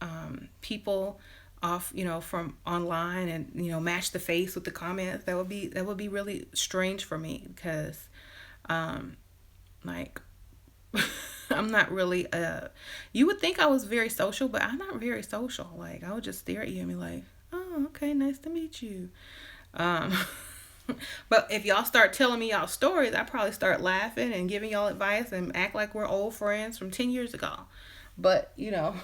people off, from online, and, match the face with the comments. That would be really strange for me, because, like, I'm not really, you would think I was very social, but I'm not very social. Like, I would just stare at you and be like, oh, okay, nice to meet you. But if y'all start telling me y'all stories, I probably start laughing and giving y'all advice and act like we're old friends from 10 years ago. But, and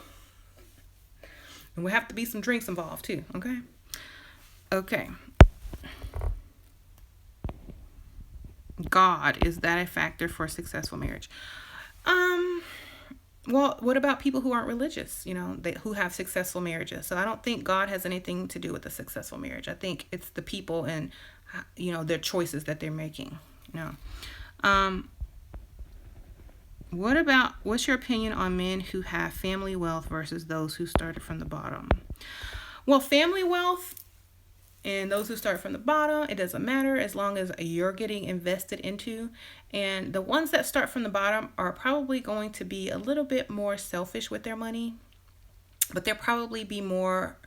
we have to be some drinks involved too. Okay. God, is that a factor for a successful marriage? Well, what about people who aren't religious, who have successful marriages? So I don't think God has anything to do with a successful marriage. I think it's the people and, their choices that they're making. What's your opinion on men who have family wealth versus those who started from the bottom? Well, family wealth and those who start from the bottom, it doesn't matter as long as you're getting invested into. And the ones that start from the bottom are probably going to be a little bit more selfish with their money, but they'll probably be more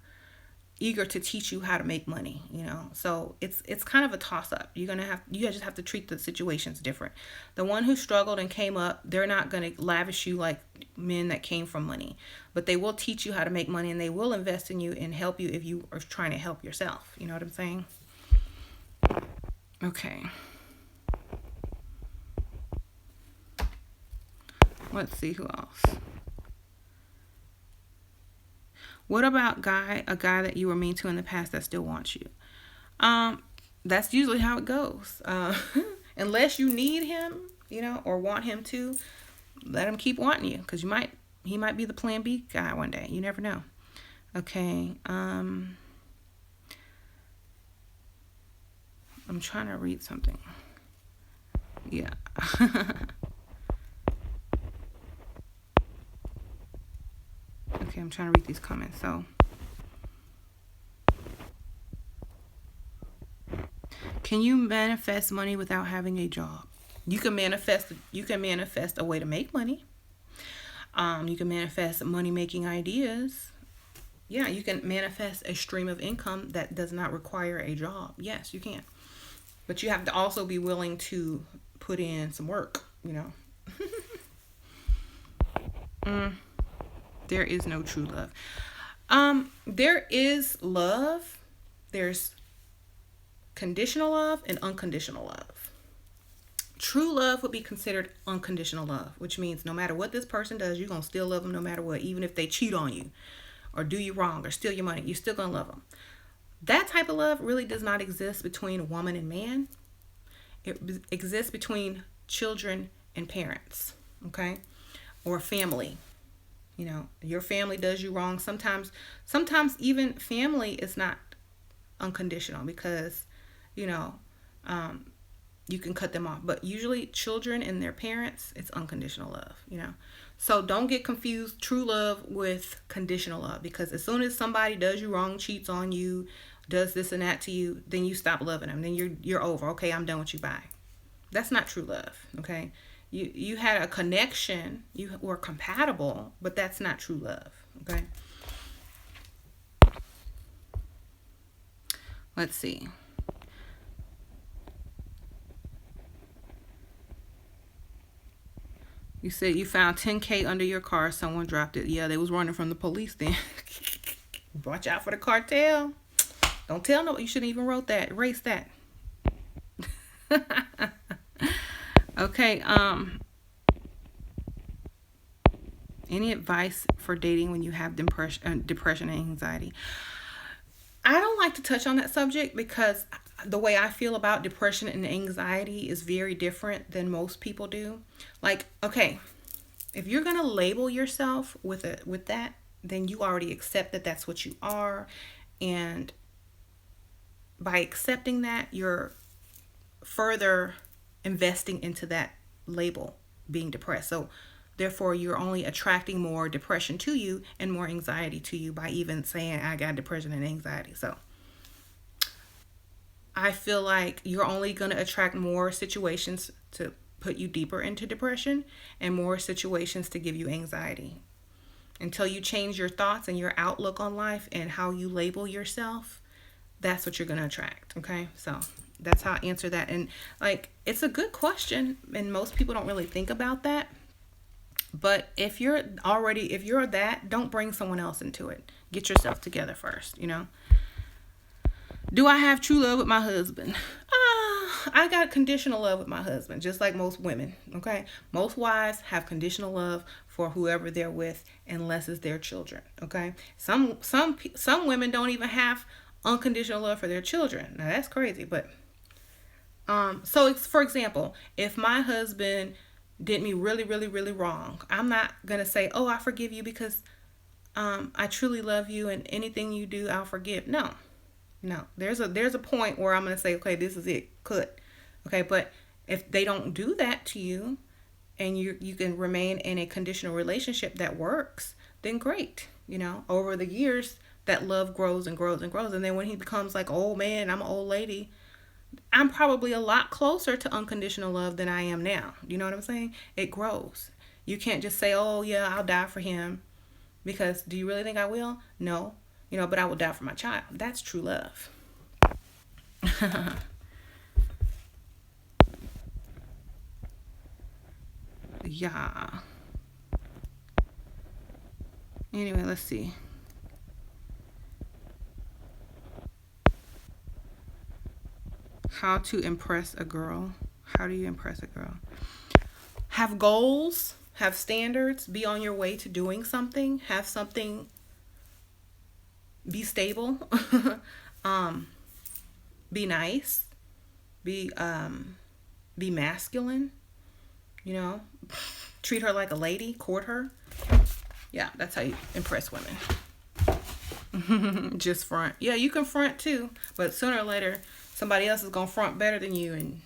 eager to teach you how to make money, you know. So it's kind of a toss up. You just have to treat the situations different. The one who struggled and came up, they're not going to lavish you like men that came from money, but they will teach you how to make money, and they will invest in you and help you if you are trying to help yourself. You know what I'm saying? Okay. Let's see who else. What about a guy that you were mean to in the past that still wants you? That's usually how it goes. Unless you need him, you know, or want him to, let him keep wanting you, because he might be the plan B guy one day. You never know. Okay. I'm trying to read something. Yeah. Okay, I'm trying to read these comments. So, can you manifest money without having a job? You can manifest a way to make money. You can manifest money making ideas. Yeah, you can manifest a stream of income that does not require a job. Yes, you can. But you have to also be willing to put in some work, you know. There is no true love. There is love. There's conditional love and unconditional love. True love would be considered unconditional love, which means no matter what this person does, you're going to still love them no matter what. Even if they cheat on you or do you wrong or steal your money, you're still going to love them. That type of love really does not exist between woman and man. It exists between children and parents, okay? Or family. You know, your family does you wrong. Sometimes even family is not unconditional, because, you know, you can cut them off. But usually children and their parents, it's unconditional love, you know. So don't get confused true love with conditional love, because as soon as somebody does you wrong, cheats on you, does this and that to you, then you stop loving them. Then you're over. Okay, I'm done with you. Bye. That's not true love, okay? You had a connection, you were compatible, but that's not true love, okay? Let's see. You said you found $10K under your car. Someone dropped it. Yeah, they was running from the police then. Watch out for the cartel. Don't tell nobody. You shouldn't even wrote that. Erase that. Okay. Any advice for dating when you have depression and anxiety? I don't like to touch on that subject, because the way I feel about depression and anxiety is very different than most people do. Like, okay, if you're gonna label yourself with that, then you already accept that that's what you are, and by accepting that, you're further investing into that label, being depressed. So therefore, you're only attracting more depression to you and more anxiety to you by even saying, I got depression and anxiety. So I feel like you're only going to attract more situations to put you deeper into depression and more situations to give you anxiety. Until you change your thoughts and your outlook on life and how you label yourself, that's what you're going to attract. Okay, so that's how I answer that. And like, it's a good question, and most people don't really think about that. But if you're that, don't bring someone else into it. Get yourself together first, you know. Do I have true love with my husband? I got conditional love with my husband, just like most women, okay? Most wives have conditional love for whoever they're with, unless it's their children, okay? Some women don't even have unconditional love for their children. Now, that's crazy, but so it's, for example, if my husband did me really, really, really wrong, I'm not gonna say, oh, I forgive you because I truly love you and anything you do, I'll forgive. No. There's a point where I'm gonna say, okay, this is it, cut. Okay, but if they don't do that to you, and you can remain in a conditional relationship that works, then great. You know, over the years, that love grows and grows and grows, and then when he becomes like, oh man, I'm an old lady, I'm probably a lot closer to unconditional love than I am now. You know what I'm saying? It grows. You can't just say, oh yeah, I'll die for him, because do you really think I will? No. but I will die for my child. That's true love. Yeah. Anyway, let's see. How to impress a girl. How do you impress a girl? Have goals, have standards, be on your way to doing something, have something, be stable, um, be nice, be masculine, you know, treat her like a lady, court her. Yeah, that's how you impress women. Just front. Yeah, you can front too, but sooner or later somebody else is gonna front better than you and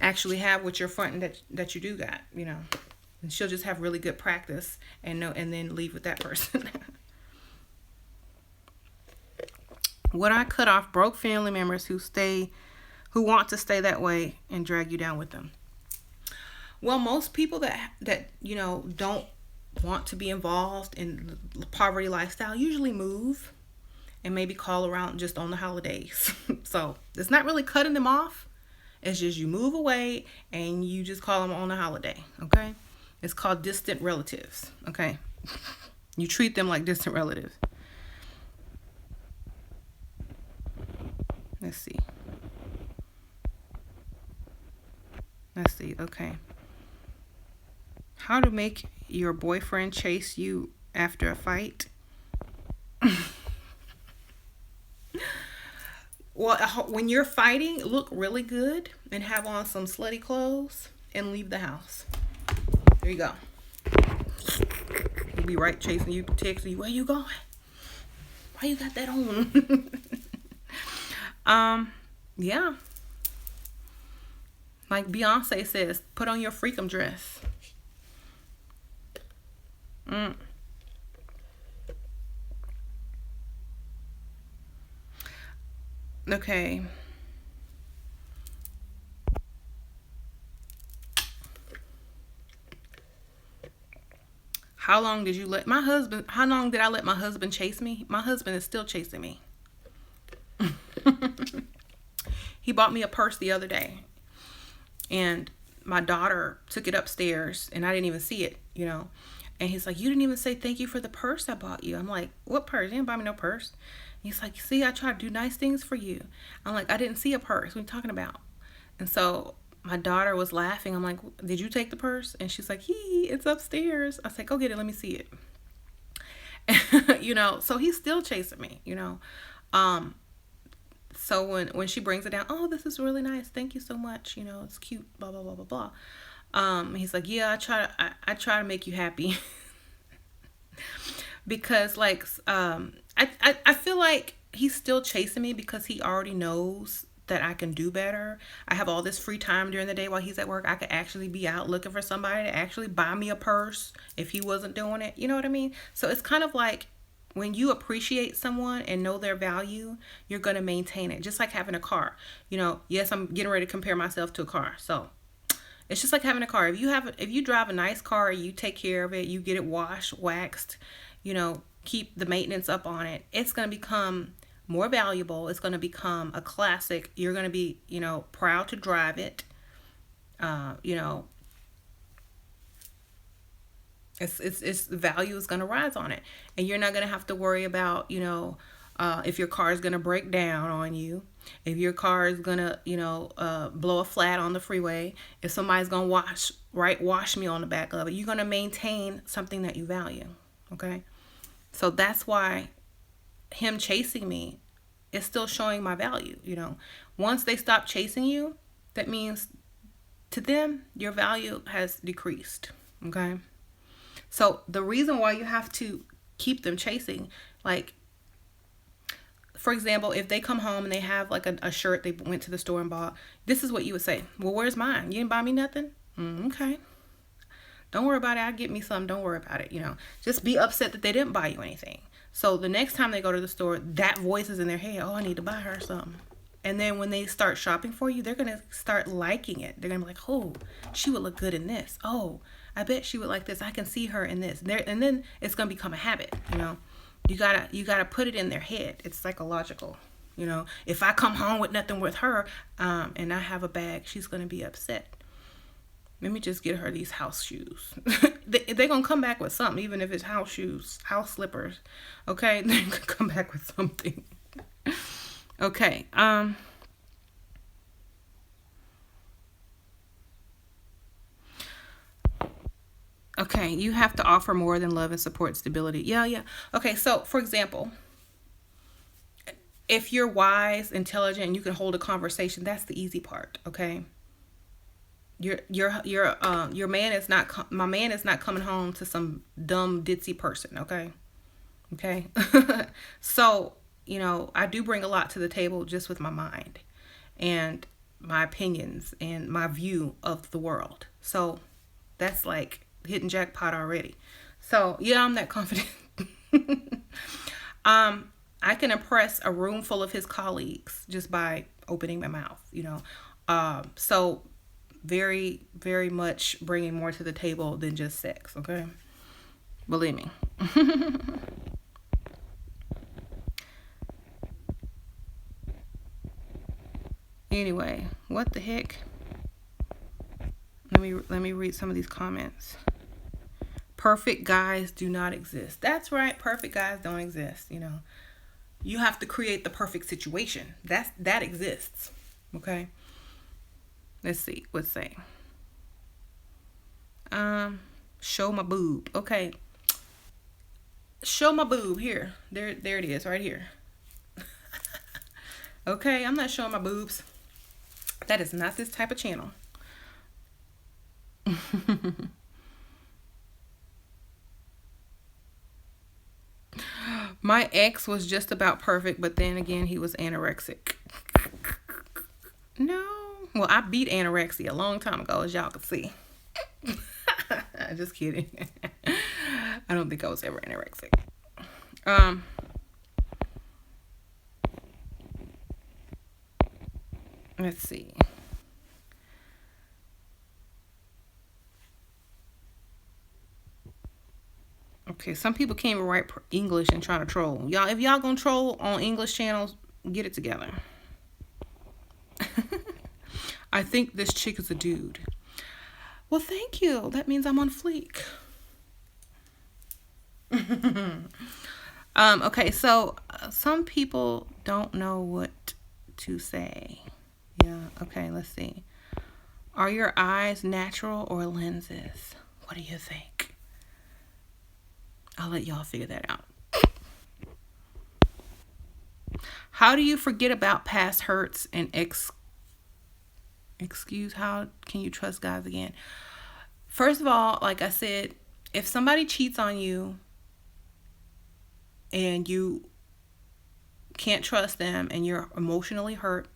actually have what you're fronting that you do got, And she'll just have really good practice and then leave with that person. What I cut off broke family members who want to stay that way and drag you down with them. Well, most people that don't want to be involved in the poverty lifestyle usually move and maybe call around just on the holidays. So it's not really cutting them off. It's just you move away and you just call them on the holiday. Okay. It's called distant relatives. Okay. You treat them like distant relatives. Let's see. Okay. How to make your boyfriend chase you after a fight? Well, when you're fighting, look really good and have on some slutty clothes and leave the house. There you go. He'll be right chasing you, texting you, where you going? Why you got that on? Yeah. Like Beyonce says, put on your freakum dress. Okay. How long did I let my husband chase me? My husband is still chasing me. He bought me a purse the other day. And my daughter took it upstairs and I didn't even see it, And he's like, you didn't even say thank you for the purse I bought you. I'm like, what purse? You didn't buy me no purse. And he's like, see, I try to do nice things for you. I'm like, I didn't see a purse. What are you talking about? And so my daughter was laughing. I'm like, did you take the purse? And she's like, it's upstairs. I was like, go get it. Let me see it. So he's still chasing me, So when she brings it down, oh, this is really nice. Thank you so much. It's cute, blah, blah, blah, blah, blah. He's like, yeah, I try to make you happy. Because I feel like he's still chasing me because he already knows that I can do better. I have all this free time during the day while he's at work. I could actually be out looking for somebody to actually buy me a purse if he wasn't doing it. You know what I mean? So it's kind of like when you appreciate someone and know their value, you're going to maintain it. Just like having a car. Yes, I'm getting ready to compare myself to a car. So it's just like having a car. If you drive a nice car, you take care of it, you get it washed, waxed, keep the maintenance up on it, it's going to become more valuable. It's going to become a classic. You're going to be, proud to drive it. Its value is going to rise on it. And you're not going to have to worry about, if your car is going to break down on you, if your car is going to, blow a flat on the freeway, if somebody's going to wash me on the back of it, you're going to maintain something that you value. Okay. So that's why him chasing me is still showing my value. Once they stop chasing you, that means to them, your value has decreased. Okay. So the reason why you have to keep them chasing, like, for example, if they come home and they have like a shirt they went to the store and bought, this is what you would say. Well, where's mine? You didn't buy me nothing? Okay. Don't worry about it. I'll get me some. Don't worry about it. Just be upset that they didn't buy you anything. So the next time they go to the store, that voice is in their head. Oh, I need to buy her something. And then when they start shopping for you, they're going to start liking it. They're going to be like, oh, she would look good in this. Oh, I bet she would like this. I can see her in this. And then it's going to become a habit, You gotta put it in their head. It's psychological. If I come home with nothing with her, and I have a bag, she's gonna be upset. Let me just get her these house shoes. They're gonna come back with something, even if it's house shoes, house slippers. Okay, they're gonna come back with something. Okay. Okay, you have to offer more than love and support, stability. Yeah, yeah. Okay, so for example, if you're wise, intelligent, and you can hold a conversation, that's the easy part. Okay. Your man is not my man is not coming home to some dumb ditzy person. Okay. Okay. So I do bring a lot to the table just with my mind and my opinions and my view of the world. So that's like hitting jackpot already. So yeah, I'm that confident. I can impress a room full of his colleagues just by opening my mouth. So very, very much bringing more to the table than just sex. Okay, believe me. Anyway, what the heck? Let me read some of these comments. Perfect guys do not exist. That's right. Perfect guys don't exist. You have to create the perfect situation. That exists. Okay. Let's see. What's saying? Show my boob. Okay. Show my boob here. There it is, right here. Okay, I'm not showing my boobs. That is not this type of channel. My ex was just about perfect, but then again, he was anorexic. No. Well, I beat anorexia a long time ago, as y'all can see. Just kidding. I don't think I was ever anorexic. Let's see. Okay, some people can't even write English and try to troll. Y'all, if y'all gonna troll on English channels, get it together. I think this chick is a dude. Well, thank you. That means I'm on fleek. Okay, so some people don't know what to say. Yeah, okay, let's see. Are your eyes natural or lenses? What do you think? I'll let y'all figure that out. How do you forget about past hurts and excuse? How can you trust guys again? First of all, like I said, if somebody cheats on you and you can't trust them and you're emotionally hurt,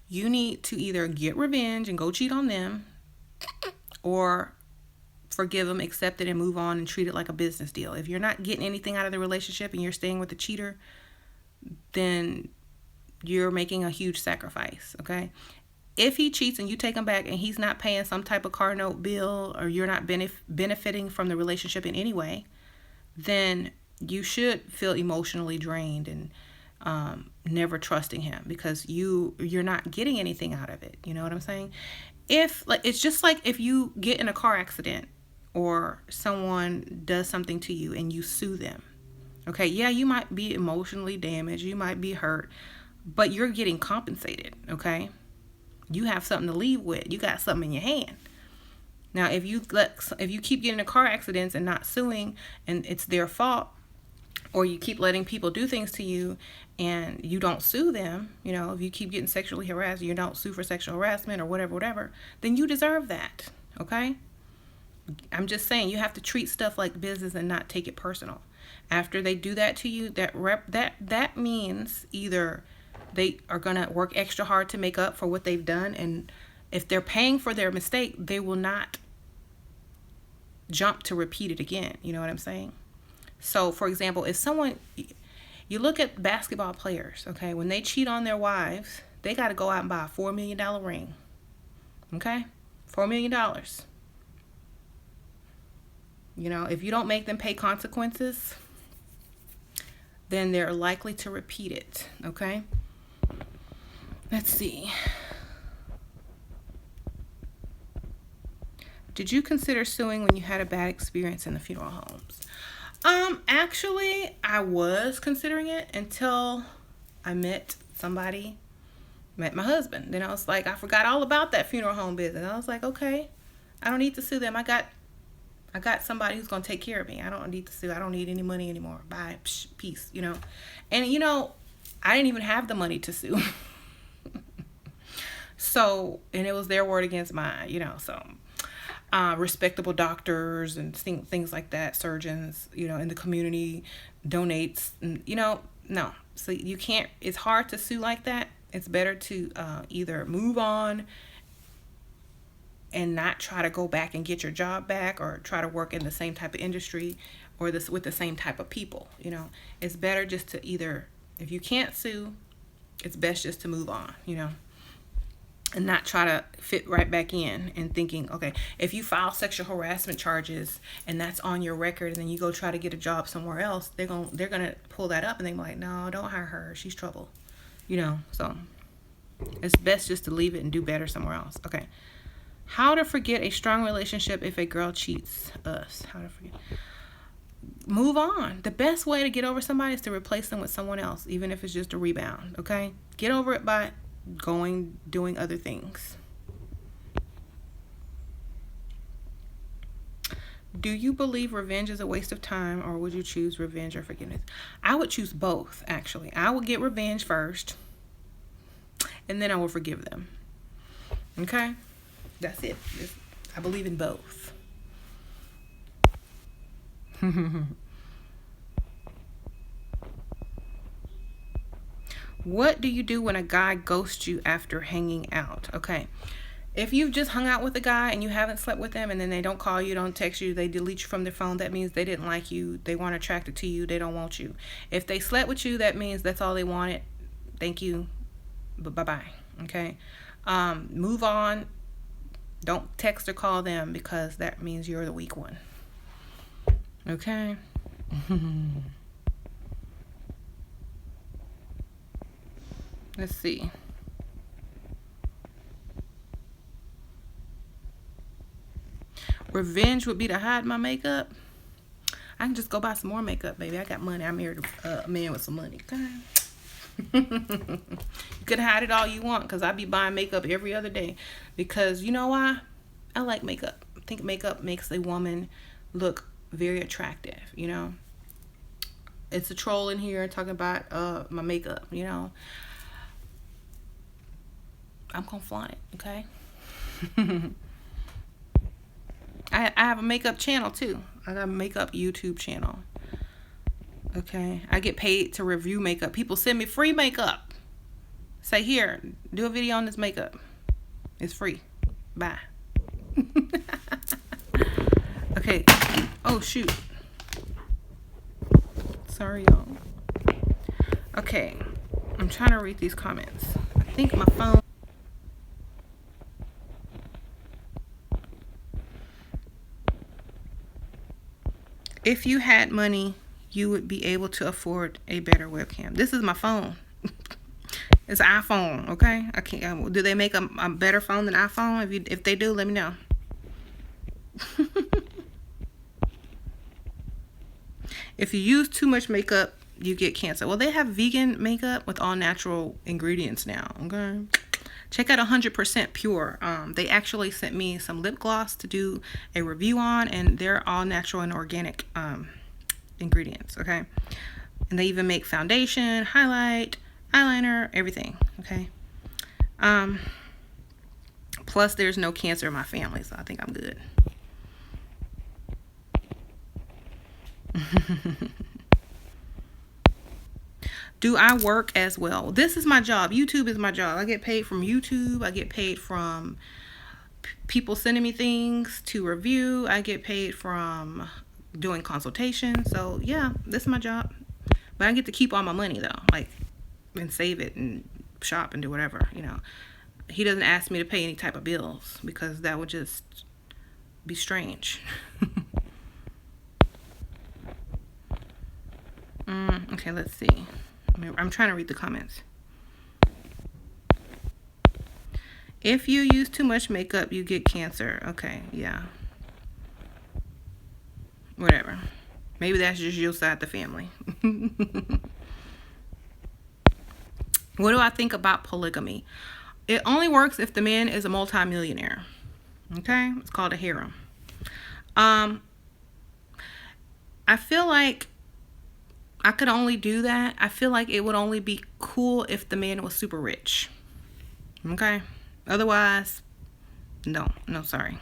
you need to either get revenge and go cheat on them, or forgive them, accept it, and move on and treat it like a business deal. If you're not getting anything out of the relationship and you're staying with the cheater, then you're making a huge sacrifice. Okay. If he cheats and you take him back and he's not paying some type of car note bill, or you're not benefiting from the relationship in any way, then you should feel emotionally drained and never trusting him, because you're not getting anything out of it. You know what I'm saying? It's just like if you get in a car accident or someone does something to you and you sue them. Okay, yeah, you might be emotionally damaged, you might be hurt, but you're getting compensated. Okay, you have something to leave with. You got something in your hand. Now, if you keep getting in car accidents and not suing, and it's their fault, or you keep letting people do things to you and you don't sue them, if you keep getting sexually harassed, you don't sue for sexual harassment or whatever, then you deserve that. Okay? I'm just saying, you have to treat stuff like business and not take it personal. After they do that to you, that means either they are going to work extra hard to make up for what they've done, and if they're paying for their mistake, they will not jump to repeat it again. You know what I'm saying? So, for example, if you look at basketball players, okay, when they cheat on their wives, they got to go out and buy a $4 million ring. Okay? $4 million. If you don't make them pay consequences, then they're likely to repeat it. Okay? Let's see. Did you consider suing when you had a bad experience in the funeral homes? Actually, I was considering it until I met my husband. Then I was like, I forgot all about that funeral home business. I was like, okay, I don't need to sue them. I got somebody who's gonna take care of me. I don't need to sue. I don't need any money anymore. Bye, peace. And I didn't even have the money to sue. So, and it was their word against mine. So. Respectable doctors and things like that, surgeons, in the community, donates, and, no. So you can't, it's hard to sue like that. It's better to either move on and not try to go back and get your job back, or try to work in the same type of industry or with the same type of people. It's better just to either, if you can't sue, it's best just to move on, and not try to fit right back in and thinking, okay, if you file sexual harassment charges and that's on your record, and then you go try to get a job somewhere else, they're gonna pull that up and they're like, no, don't hire her, she's trouble. So it's best just to leave it and do better somewhere else. Okay. How to forget a strong relationship if a girl cheats us. How to forget. Move on. The best way to get over somebody is to replace them with someone else, even if it's just a rebound. Okay. Get over it by doing other things. Do you believe revenge is a waste of time, or would you choose revenge or forgiveness? I would choose both, actually. I would get revenge first, and then I will forgive them. Okay? That's it. I believe in both. What do you do when a guy ghosts you after hanging out? Okay. If you've just hung out with a guy and you haven't slept with them, and then they don't call you, don't text you, they delete you from their phone, that means they didn't like you. They weren't attracted to you. They don't want you. If they slept with you, that means that's all they wanted. Thank you. But bye-bye. Okay. Move on. Don't text or call them, because that means you're the weak one. Okay. Let's see. Revenge would be to hide my makeup. I can just go buy some more makeup, baby. I got money. I married a man with some money. Okay. You can hide it all you want, because I be buying makeup every other day. Because you know why? I like makeup. I think makeup makes a woman look very attractive. It's a troll in here talking about my makeup. I'm gonna flaunt it, okay? I have a makeup channel too. I got a makeup YouTube channel. Okay, I get paid to review makeup. People send me free makeup. Say, here, do a video on this makeup. It's free. Bye. Okay. Oh shoot. Sorry, y'all. Okay, I'm trying to read these comments. I think my phone. If you had money, you would be able to afford a better webcam. This is my phone. It's an iPhone, okay? I can't. Do they make a better phone than iPhone? If they do, let me know. If you use too much makeup, you get cancer. Well, they have vegan makeup with all natural ingredients now, okay? Check out 100% Pure. They actually sent me some lip gloss to do a review on, and they're all natural and organic ingredients, okay? And they even make foundation, highlight, eyeliner, everything, okay? Plus, there's no cancer in my family, so I think I'm good. Do I work as well? This is my job. YouTube is my job. I get paid from YouTube. I get paid from people sending me things to review. I get paid from doing consultation. So yeah, this is my job. But I get to keep all my money though, like, and save it and shop and do whatever, He doesn't ask me to pay any type of bills, because that would just be strange. Okay, let's see. I'm trying to read the comments. If you use too much makeup, you get cancer. Okay, yeah. Whatever. Maybe that's just your side of the family. What do I think about polygamy? It only works if the man is a multimillionaire. Okay? It's called a harem. I feel like I could only do that. I feel like it would only be cool if the man was super rich. Okay? Otherwise, no, sorry.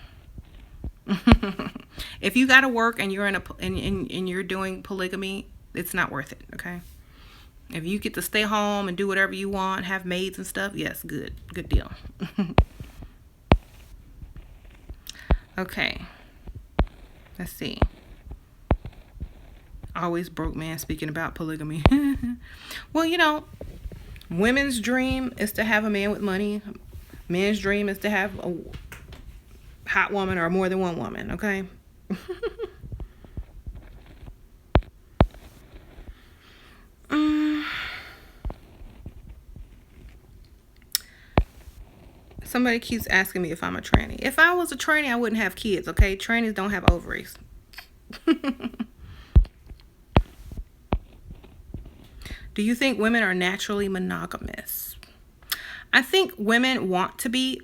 If you gotta work and you're and you're doing polygamy, it's not worth it. Okay? If you get to stay home and do whatever you want, have maids and stuff, yes, good deal. Okay, let's see. Always broke man speaking about polygamy. Well, women's dream is to have a man with money. Men's dream is to have a hot woman or more than one woman. Okay. Somebody keeps asking me if I'm a tranny. If I was a tranny, I wouldn't have kids, okay? Trannies don't have ovaries. Do you think women are naturally monogamous? I think women want to be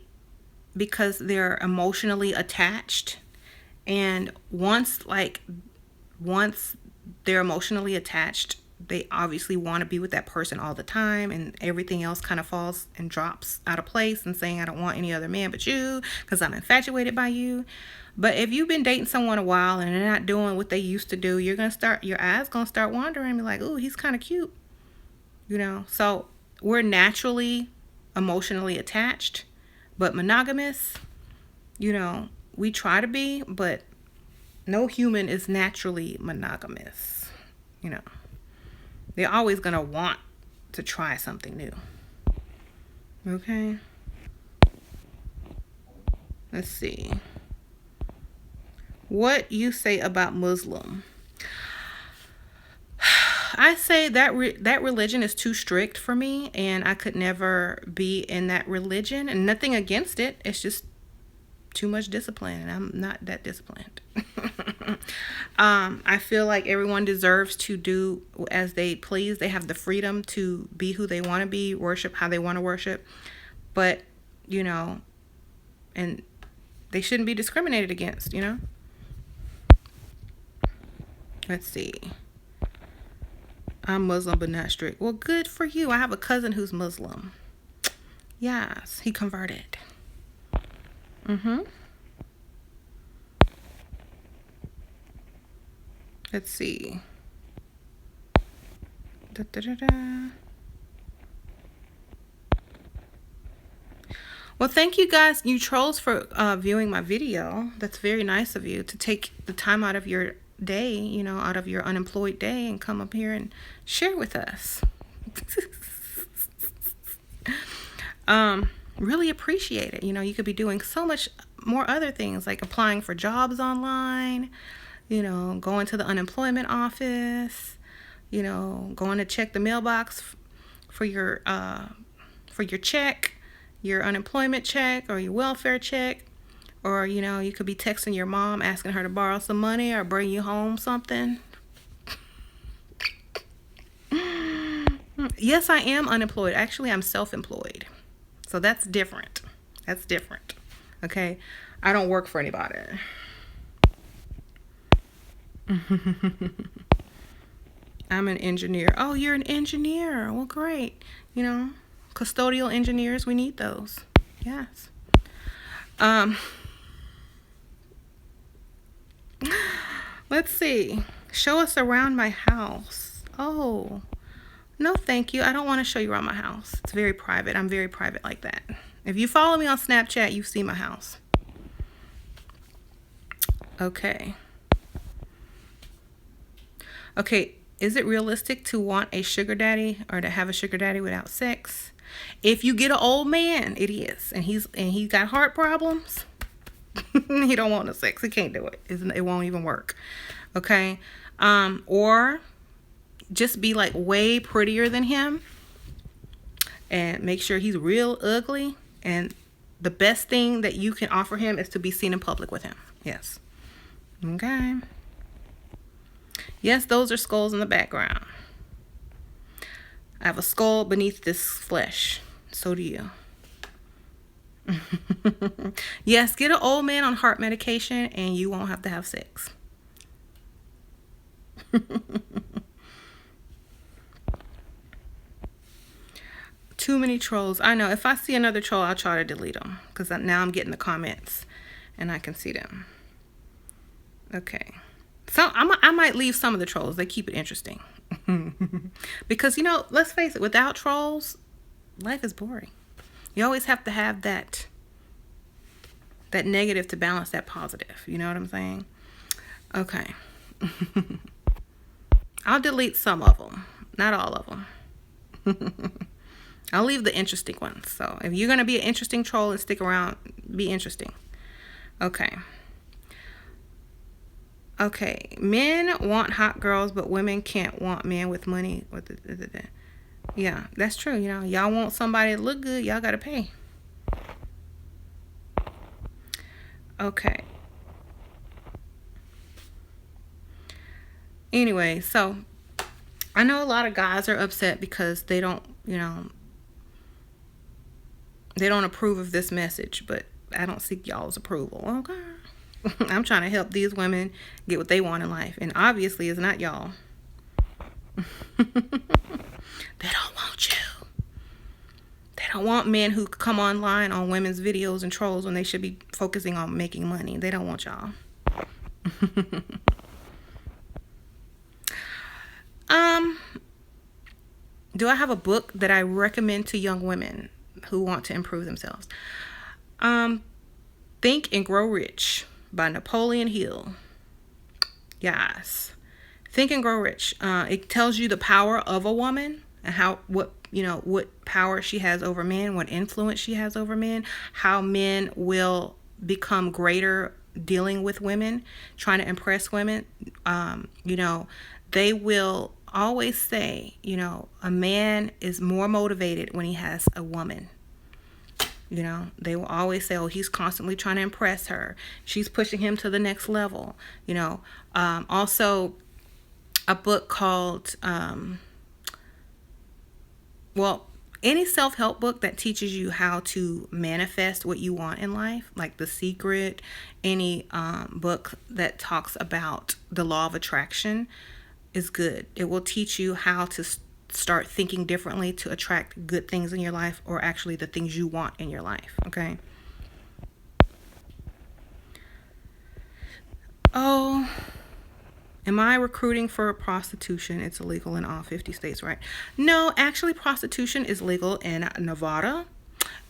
because they're emotionally attached. And once they're emotionally attached, they obviously want to be with that person all the time, and everything else kind of falls and drops out of place and saying, I don't want any other man but you because I'm infatuated by you. But if you've been dating someone a while and they're not doing what they used to do, your eyes gonna start wandering and be like, ooh, he's kind of cute. So we're naturally emotionally attached, but monogamous, we try to be, but no human is naturally monogamous. They're always going to want to try something new. Okay. Let's see. What you say about Muslim? I say that that religion is too strict for me, and I could never be in that religion. And nothing against it. It's just too much discipline, and I'm not that disciplined. I feel like everyone deserves to do as they please. They have the freedom to be who they want to be, worship how they want to worship. But, and they shouldn't be discriminated against, Let's see. I'm Muslim but not strict. Well, good for you. I have a cousin who's Muslim. Yes, he converted. Let's see. Well, thank you guys, you trolls, for viewing my video. That's very nice of you to take the time out of your day, out of your unemployed day, and come up here and share with us. Really appreciate it. You could be doing so much more other things, like applying for jobs online, going to the unemployment office, going to check the mailbox for your check, your unemployment check or your welfare check. Or, you could be texting your mom asking her to borrow some money or bring you home something. Yes, I am unemployed. Actually, I'm self-employed. So that's different. Okay? I don't work for anybody. I'm an engineer. Oh, you're an engineer. Well, great. Custodial engineers, we need those. Yes. Let's see. Show us around my house. Oh, no, thank you. I don't want to show you around my house. It's very private. I'm very private like that. If you follow me on Snapchat, you see my house. Okay. Okay, is it realistic to want a sugar daddy or to have a sugar daddy without sex? If you get an old man, it is. And he's got heart problems. He don't want no sex. He can't do it. It won't even work. Okay. Or just be like way prettier than him, and make sure he's real ugly. And the best thing that you can offer him is to be seen in public with him. Yes. Okay. Yes, those are skulls in the background. I have a skull beneath this flesh. So do you. Yes, get an old man on heart medication and you won't have to have sex. Too many trolls. I know. If I see another troll, I'll try to delete them. Because now I'm getting the comments and I can see them. Okay. So I might leave some of the trolls. They keep it interesting. Because, you know, let's face it. Without trolls, life is boring. You always have to have that negative to balance that positive. You know what I'm saying? Okay. I'll delete some of them. Not all of them. I'll leave the interesting ones. So if you're going to be an interesting troll and stick around, be interesting. Okay. Okay. Men want hot girls, but women can't want men with money. Yeah, that's true. You know, y'all want somebody to look good, y'all got to pay. Okay. Anyway, so I know a lot of guys are upset because they don't, you know, they don't approve of this message, but I don't seek y'all's approval. Okay. I'm trying to help these women get what they want in life. And obviously it's not y'all. They don't want you. They don't want men who come online on women's videos and trolls when they should be focusing on making money. They don't want y'all. Do I have a book that I recommend to young women who want to improve themselves? Think and Grow Rich by Napoleon Hill. Yes. Think and Grow Rich. It tells you the power of a woman and what power she has over men, what influence she has over men, how men will become greater dealing with women, trying to impress women. They will always say, a man is more motivated when he has a woman. They will always say, oh, he's constantly trying to impress her. She's pushing him to the next level. Also a book called, any self-help book that teaches you how to manifest what you want in life, like The Secret, any book that talks about the law of attraction is good. It will teach you how to start thinking differently to attract good things in your life, or actually the things you want in your life. Okay. Oh, am I recruiting for prostitution? It's illegal in all 50 states, right? No, actually prostitution is legal in Nevada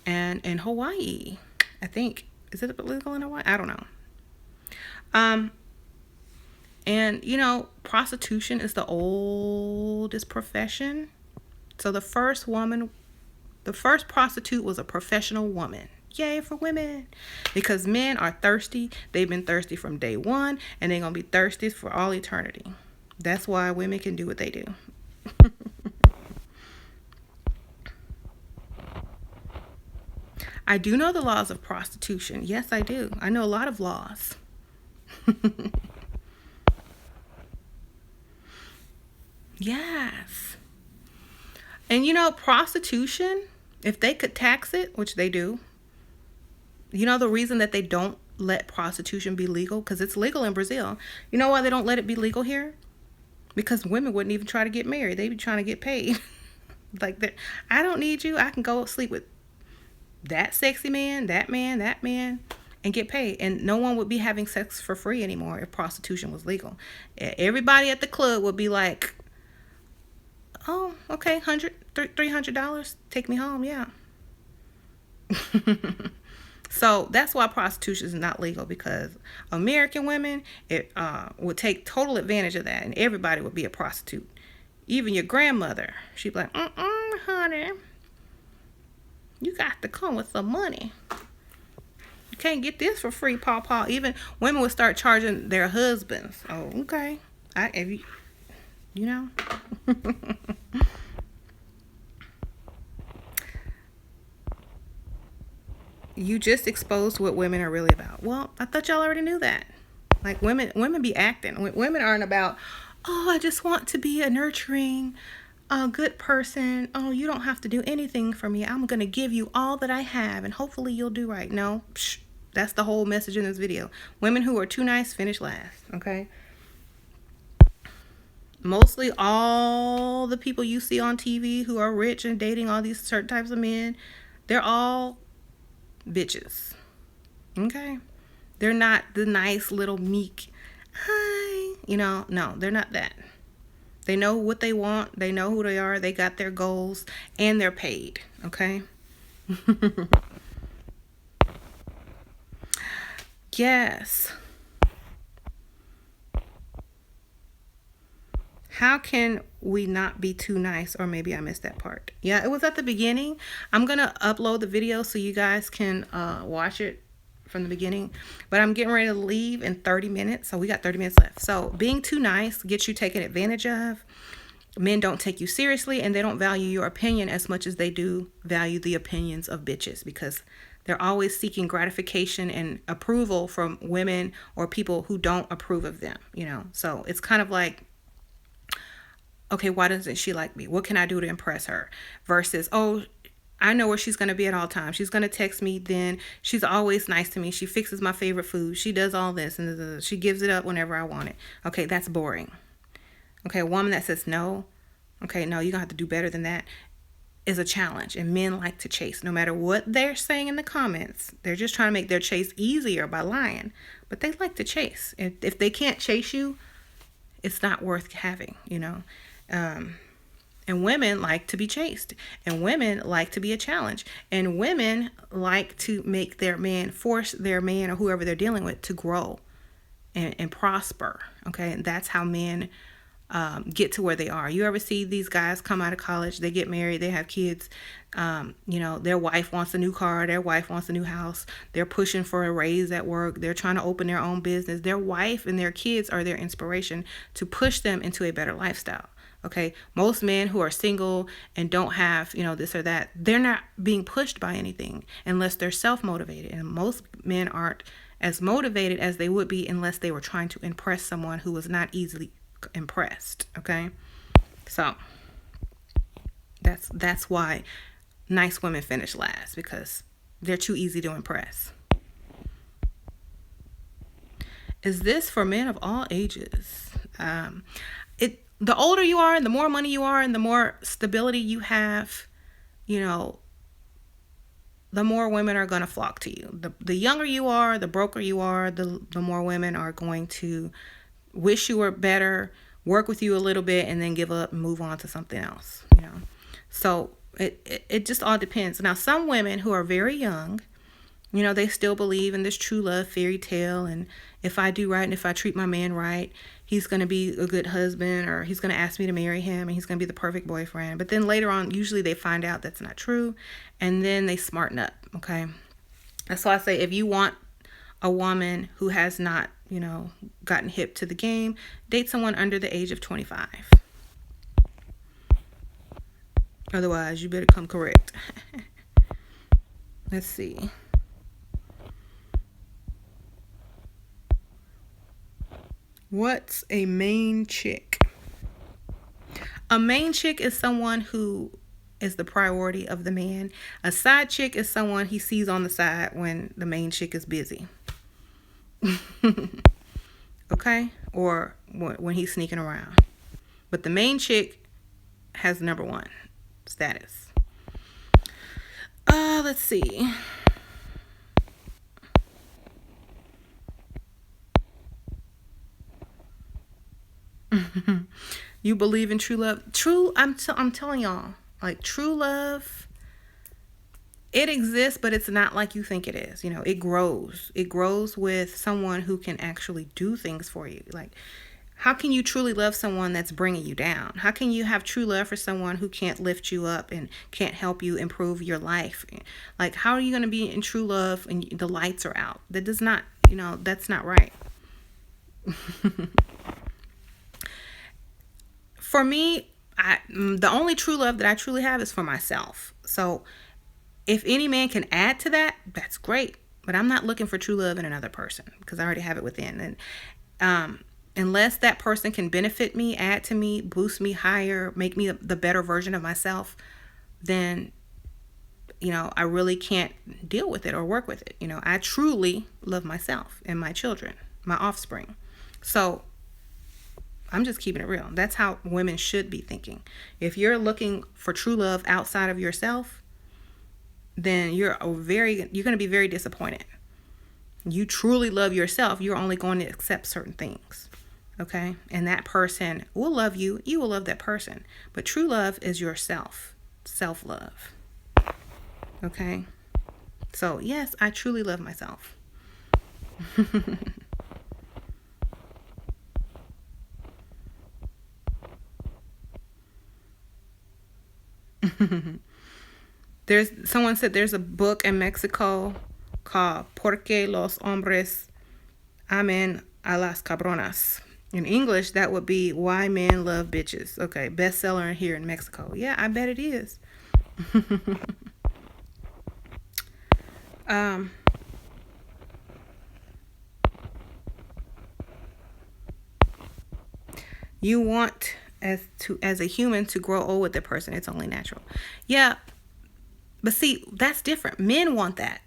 and in Hawaii. I think. Is it legal in Hawaii? I don't know. And, prostitution is the oldest profession. So the first prostitute was a professional woman. Yay for women. Because men are thirsty. They've been thirsty from day one, and they're going to be thirsty for all eternity. That's why women can do what they do. I do know the laws of prostitution. Yes, I do. I know a lot of laws. Yes. And prostitution, if they could tax it, which they do, the reason that they don't let prostitution be legal, because it's legal in Brazil. You know why they don't let it be legal here? Because women wouldn't even try to get married. They'd be trying to get paid. Like, I don't need you. I can go sleep with that sexy man, that man, and get paid. And no one would be having sex for free anymore if prostitution was legal. Everybody at the club would be like, oh, okay, $300, take me home, yeah. So that's why prostitution is not legal, because American women would take total advantage of that, and everybody would be a prostitute. Even your grandmother, she'd be like, honey, you got to come with some money. You can't get this for free, Paw. Even women would start charging their husbands. Oh, okay. you know? You just exposed what women are really about. Well, I thought y'all already knew that. Like women be acting. Women aren't about, oh, I just want to be a nurturing, a good person. Oh, you don't have to do anything for me. I'm gonna give you all that I have, and hopefully you'll do right. No, that's the whole message in this video. Women who are too nice finish last. Okay. Mostly all the people you see on TV who are rich and dating all these certain types of men, they're all bitches. Okay? They're not the nice little meek, hi, no, they're not that. They know what they want, they know who they are, they got their goals, and they're paid. Okay? Yes. How can we not be too nice? Or maybe I missed that part. Yeah, it was at the beginning. I'm going to upload the video so you guys can watch it from the beginning. But I'm getting ready to leave in 30 minutes. So we got 30 minutes left. So being too nice gets you taken advantage of. Men don't take you seriously, and they don't value your opinion as much as they do value the opinions of bitches, because they're always seeking gratification and approval from women or people who don't approve of them, So it's kind of like, okay, why doesn't she like me? What can I do to impress her? Versus, oh, I know where she's going to be at all times. She's going to text me then. She's always nice to me. She fixes my favorite food. She does all this, and she gives it up whenever I want it. Okay, that's boring. Okay, a woman that says no, okay, no, you're going to have to do better than that, is a challenge. And men like to chase. No matter what they're saying in the comments, they're just trying to make their chase easier by lying. But they like to chase. If they can't chase you, it's not worth having, And women like to be chased, and women like to be a challenge, and women like to make their man, force their man or whoever they're dealing with to grow and prosper. Okay, and that's how men get to where they are. You ever see these guys come out of college, they get married, they have kids, their wife wants a new car, their wife wants a new house, they're pushing for a raise at work, they're trying to open their own business. Their wife and their kids are their inspiration to push them into a better lifestyle. Okay, most men who are single and don't have, this or that, they're not being pushed by anything unless they're self-motivated. And most men aren't as motivated as they would be unless they were trying to impress someone who was not easily impressed. Okay, so that's why nice women finish last, because they're too easy to impress. Is this for men of all ages? The older you are and the more money you are and the more stability you have, the more women are going to flock to you. The younger you are, the broker you are, the more women are going to wish you were better, work with you a little bit, and then give up and move on to something else, So it just all depends. Now, some women who are very young, they still believe in this true love fairy tale, and if I do right and if I treat my man right, he's going to be a good husband, or he's going to ask me to marry him, and he's going to be the perfect boyfriend. But then later on, usually they find out that's not true, and then they smarten up, okay? That's why I say, if you want a woman who has not, gotten hip to the game, date someone under the age of 25. Otherwise, you better come correct. Let's see. What's a main chick? A main chick is someone who is the priority of the man. A side chick is someone he sees on the side when the main chick is busy. Okay? Or when he's sneaking around. But the main chick has number one status. Let's see. You believe in true love? I'm telling y'all, like, true love, it exists, but it's not like you think it is. It grows. It grows with someone who can actually do things for you. Like, how can you truly love someone that's bringing you down? How can you have true love for someone who can't lift you up and can't help you improve your life? Like, how are you going to be in true love and the lights are out? That does not, that's not right. For me, the only true love that I truly have is for myself. So if any man can add to that, that's great. But I'm not looking for true love in another person because I already have it within. And unless that person can benefit me, add to me, boost me higher, make me the better version of myself, then, I really can't deal with it or work with it. I truly love myself and my children, my offspring. So I'm just keeping it real. That's how women should be thinking. If you're looking for true love outside of yourself, then you're going to be very disappointed. You truly love yourself, you're only going to accept certain things. Okay? And that person will love you. You will love that person. But true love is yourself. Self-love. Okay? So, yes, I truly love myself. Someone said there's a book in Mexico called Porque los hombres amen a las cabronas. In English, that would be Why Men Love Bitches. Okay, bestseller here in Mexico. Yeah, I bet it is. You want as a human to grow old with the person. It's only natural. Yeah, but see, that's different. Men want that.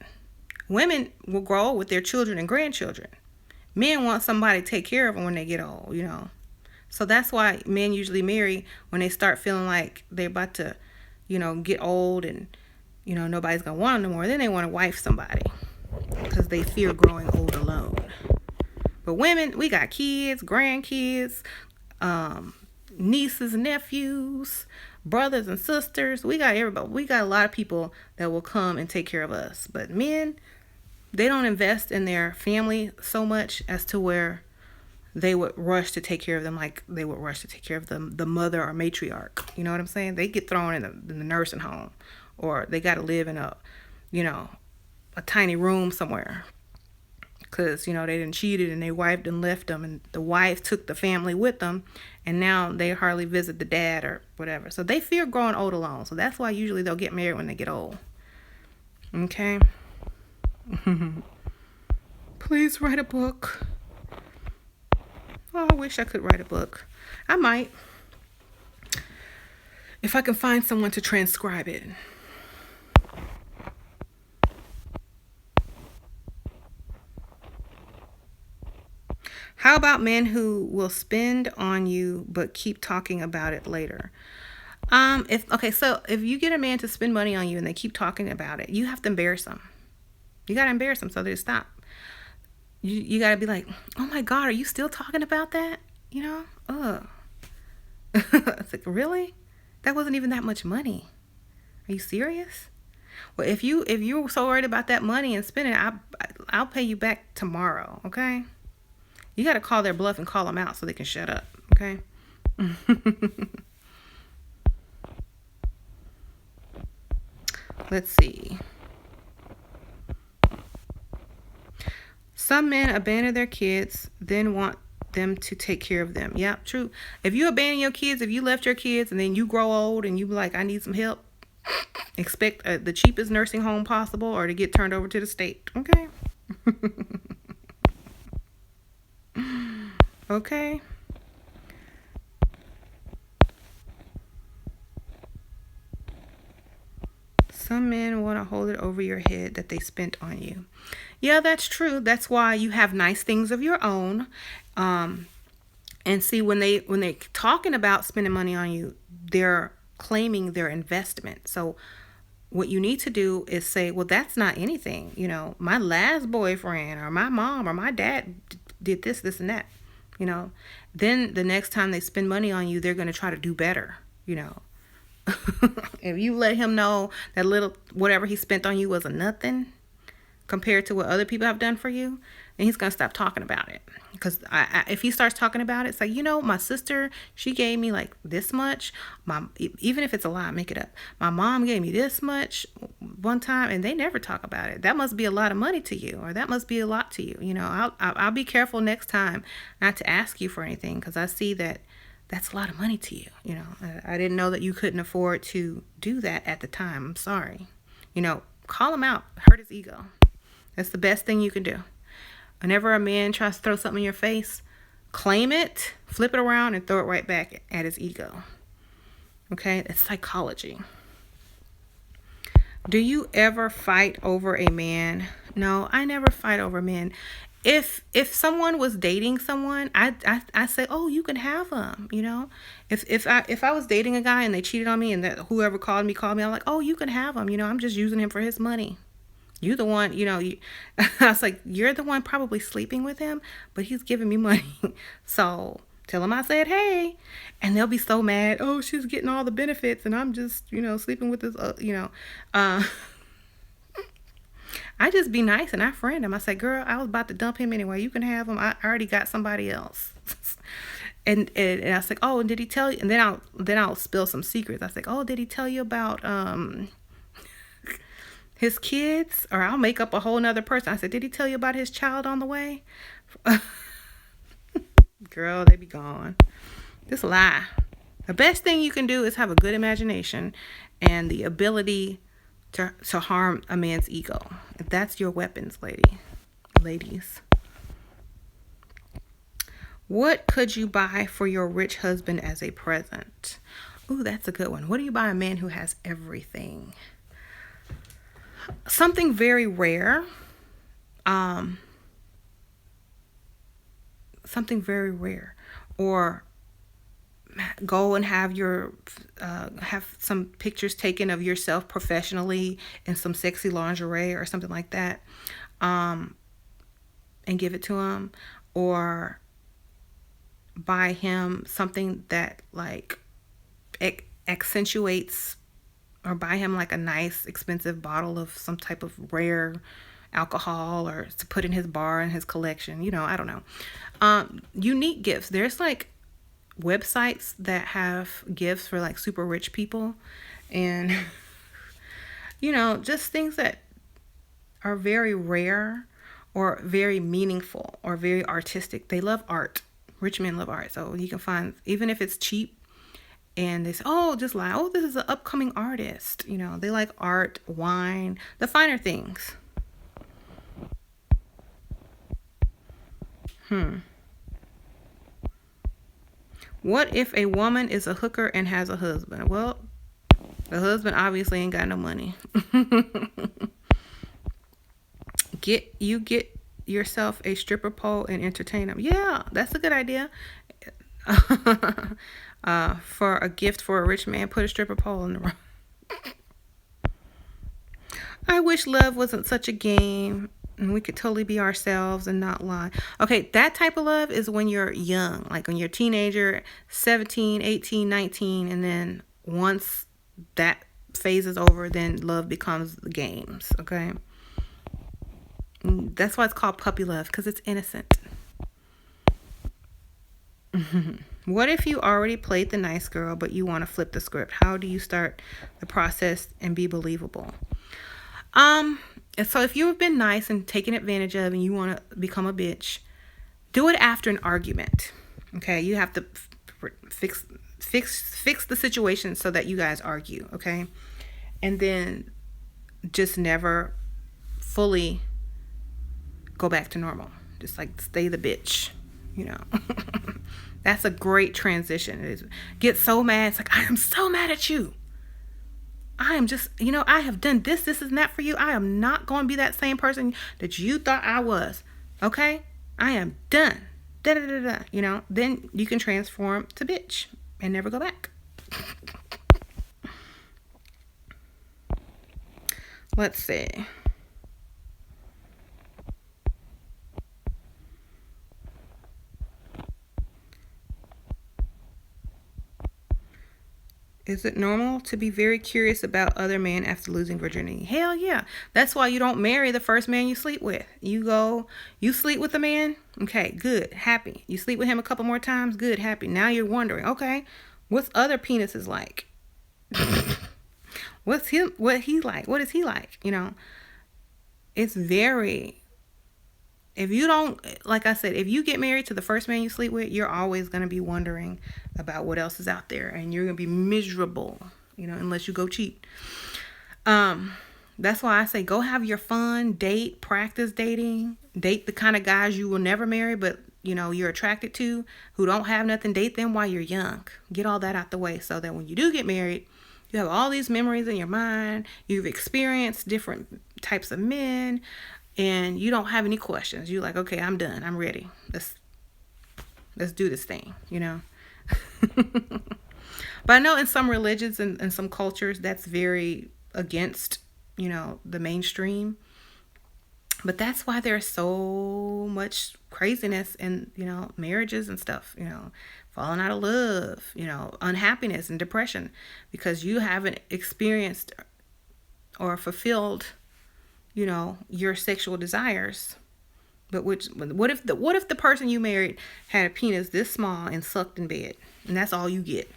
Women will grow old with their children and grandchildren. Men want somebody to take care of them when they get old, So that's why men usually marry when they start feeling like they're about to, get old and, nobody's going to want them no more. Then they want to wife somebody because they fear growing old alone. But women, we got kids, grandkids, nieces, nephews, brothers and sisters. We got everybody. We got a lot of people that will come and take care of us. But men, they don't invest in their family so much as to where they would rush to take care of them like they would rush to take care of the mother or matriarch. You know what I'm saying? They get thrown in the nursing home, or they got to live in a tiny room somewhere because, they done cheated and their wife done left them, and the wife took the family with them, and now they hardly visit the dad or whatever. So they fear growing old alone. So that's why usually they'll get married when they get old. Okay? Please write a book. Oh, I wish I could write a book. I might. If I can find someone to transcribe it. How about men who will spend on you but keep talking about it later? So if you get a man to spend money on you and they keep talking about it, you have to embarrass them. You got to embarrass them so they stop. You got to be like, oh my God, are you still talking about that? Ugh. It's like, really? That wasn't even that much money. Are you serious? Well, if you're so worried about that money and spending, I'll pay you back tomorrow, okay? You got to call their bluff and call them out so they can shut up, okay? Let's see. Some men abandon their kids, then want them to take care of them. Yeah, true. If you abandon your kids, if you left your kids and then you grow old and you be like, I need some help, expect the cheapest nursing home possible or to get turned over to the state. Okay? Okay? Some men want to hold it over your head that they spent on you. Yeah, that's true. That's why you have nice things of your own. And see, when they talking about spending money on you, they're claiming their investment. So what you need to do is say, well, that's not anything. My last boyfriend or my mom or my dad did this, and that. Then the next time they spend money on you, they're going to try to do better. If you let him know that little whatever he spent on you was a nothing compared to what other people have done for you, then he's gonna stop talking about it. Because if he starts talking about it, it's like, my sister, she gave me like this much. Even if it's a lie, make it up. My mom gave me this much one time, and they never talk about it. That must be a lot of money to you, or that must be a lot to you. I'll be careful next time not to ask you for anything, because I see that that's a lot of money to you. I didn't know that you couldn't afford to do that at the time. I'm sorry. Call him out, hurt his ego. That's the best thing you can do. Whenever a man tries to throw something in your face, claim it, flip it around, and throw it right back at his ego. Okay? It's psychology. Do you ever fight over a man? No, I never fight over men. If someone was dating someone, I say, oh, you can have them. If I was dating a guy and they cheated on me, and that whoever called me, I'm like, oh, you can have him. I'm just using him for his money. You the one, I was like, you're the one probably sleeping with him, but he's giving me money. So tell him I said, hey, and they'll be so mad. Oh, she's getting all the benefits and I'm just, sleeping with this, I just be nice and I friend him. I say, girl, I was about to dump him anyway. You can have him. I already got somebody else. and I was like, oh, and did he tell you? And then I'll spill some secrets. I was like, oh, did he tell you about, his kids? Or I'll make up a whole nother person. I said, did he tell you about his child on the way? Girl, they be gone. Just lie. The best thing you can do is have a good imagination and the ability to harm a man's ego. That's your weapons, ladies. What could you buy for your rich husband as a present? Ooh, that's a good one. What do you buy a man who has everything? Something very rare. Something very rare. Or go and have have some pictures taken of yourself professionally in some sexy lingerie or something like that, and give it to him. Or buy him something that like accentuates, or buy him like a nice expensive bottle of some type of rare alcohol, or to put in his bar in his collection. I don't know. Unique gifts. There's like websites that have gifts for like super rich people, and just things that are very rare or very meaningful or very artistic. They love art. Rich men love art. So you can find, even if it's cheap, and they say, oh, just lie, oh, this is an upcoming artist. They like art, wine, the finer things. What if a woman is a hooker and has a husband? Well, the husband obviously ain't got no money. Get yourself a stripper pole and entertain him. Yeah, that's a good idea. For a gift for a rich man, put a stripper pole in the room. I wish love wasn't such a game and we could totally be ourselves and not lie. Okay, that type of love is when you're young, like when you're a teenager, 17, 18, 19, and then once that phase is over, then love becomes the games, okay? That's why it's called puppy love, because it's innocent. What if you already played the nice girl, but you want to flip the script? How do you start the process and be believable? And so if you've been nice and taken advantage of and you want to become a bitch, do it after an argument. Okay, you have to fix the situation so that you guys argue, okay? And then just never fully go back to normal. Just like stay the bitch, That's a great transition. Get so mad. It's like, I am so mad at you. I am just, I have done this is not for you. I am not going to be that same person that you thought I was. Okay? I am done. Then you can transform to bitch and never go back. Let's see. Is it normal to be very curious about other men after losing virginity? Hell yeah. That's why you don't marry the first man you sleep with. You sleep with a man? Okay, good, happy. You sleep with him a couple more times? Good, happy. Now you're wondering, okay, what's other penises like? What he like? What is he like? It's very If you don't, like I said, if you get married to the first man you sleep with, you're always going to be wondering about what else is out there, and you're going to be miserable, unless you go cheat. That's why I say go have your fun, date, practice dating, date the kind of guys you will never marry, but you're attracted to, who don't have nothing. Date them while you're young. Get all that out the way so that when you do get married, you have all these memories in your mind. You've experienced different types of men, and you don't have any questions. You're like, okay, I'm done. I'm ready. Let's do this thing, But I know in some religions and some cultures that's very against, the mainstream. But that's why there's so much craziness in, marriages and stuff, falling out of love, unhappiness and depression, because you haven't experienced or fulfilled, your sexual desires. But what if the person you married had a penis this small and sucked in bed, and that's all you get,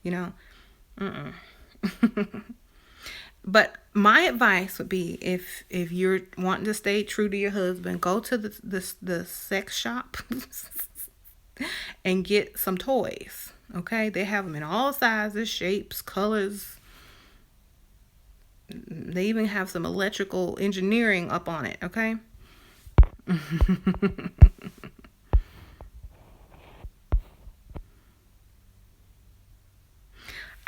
Mm-mm. But my advice would be, if you're wanting to stay true to your husband, go to the sex shop and get some toys. Okay, they have them in all sizes, shapes, colors. They even have some electrical engineering up on it. Okay.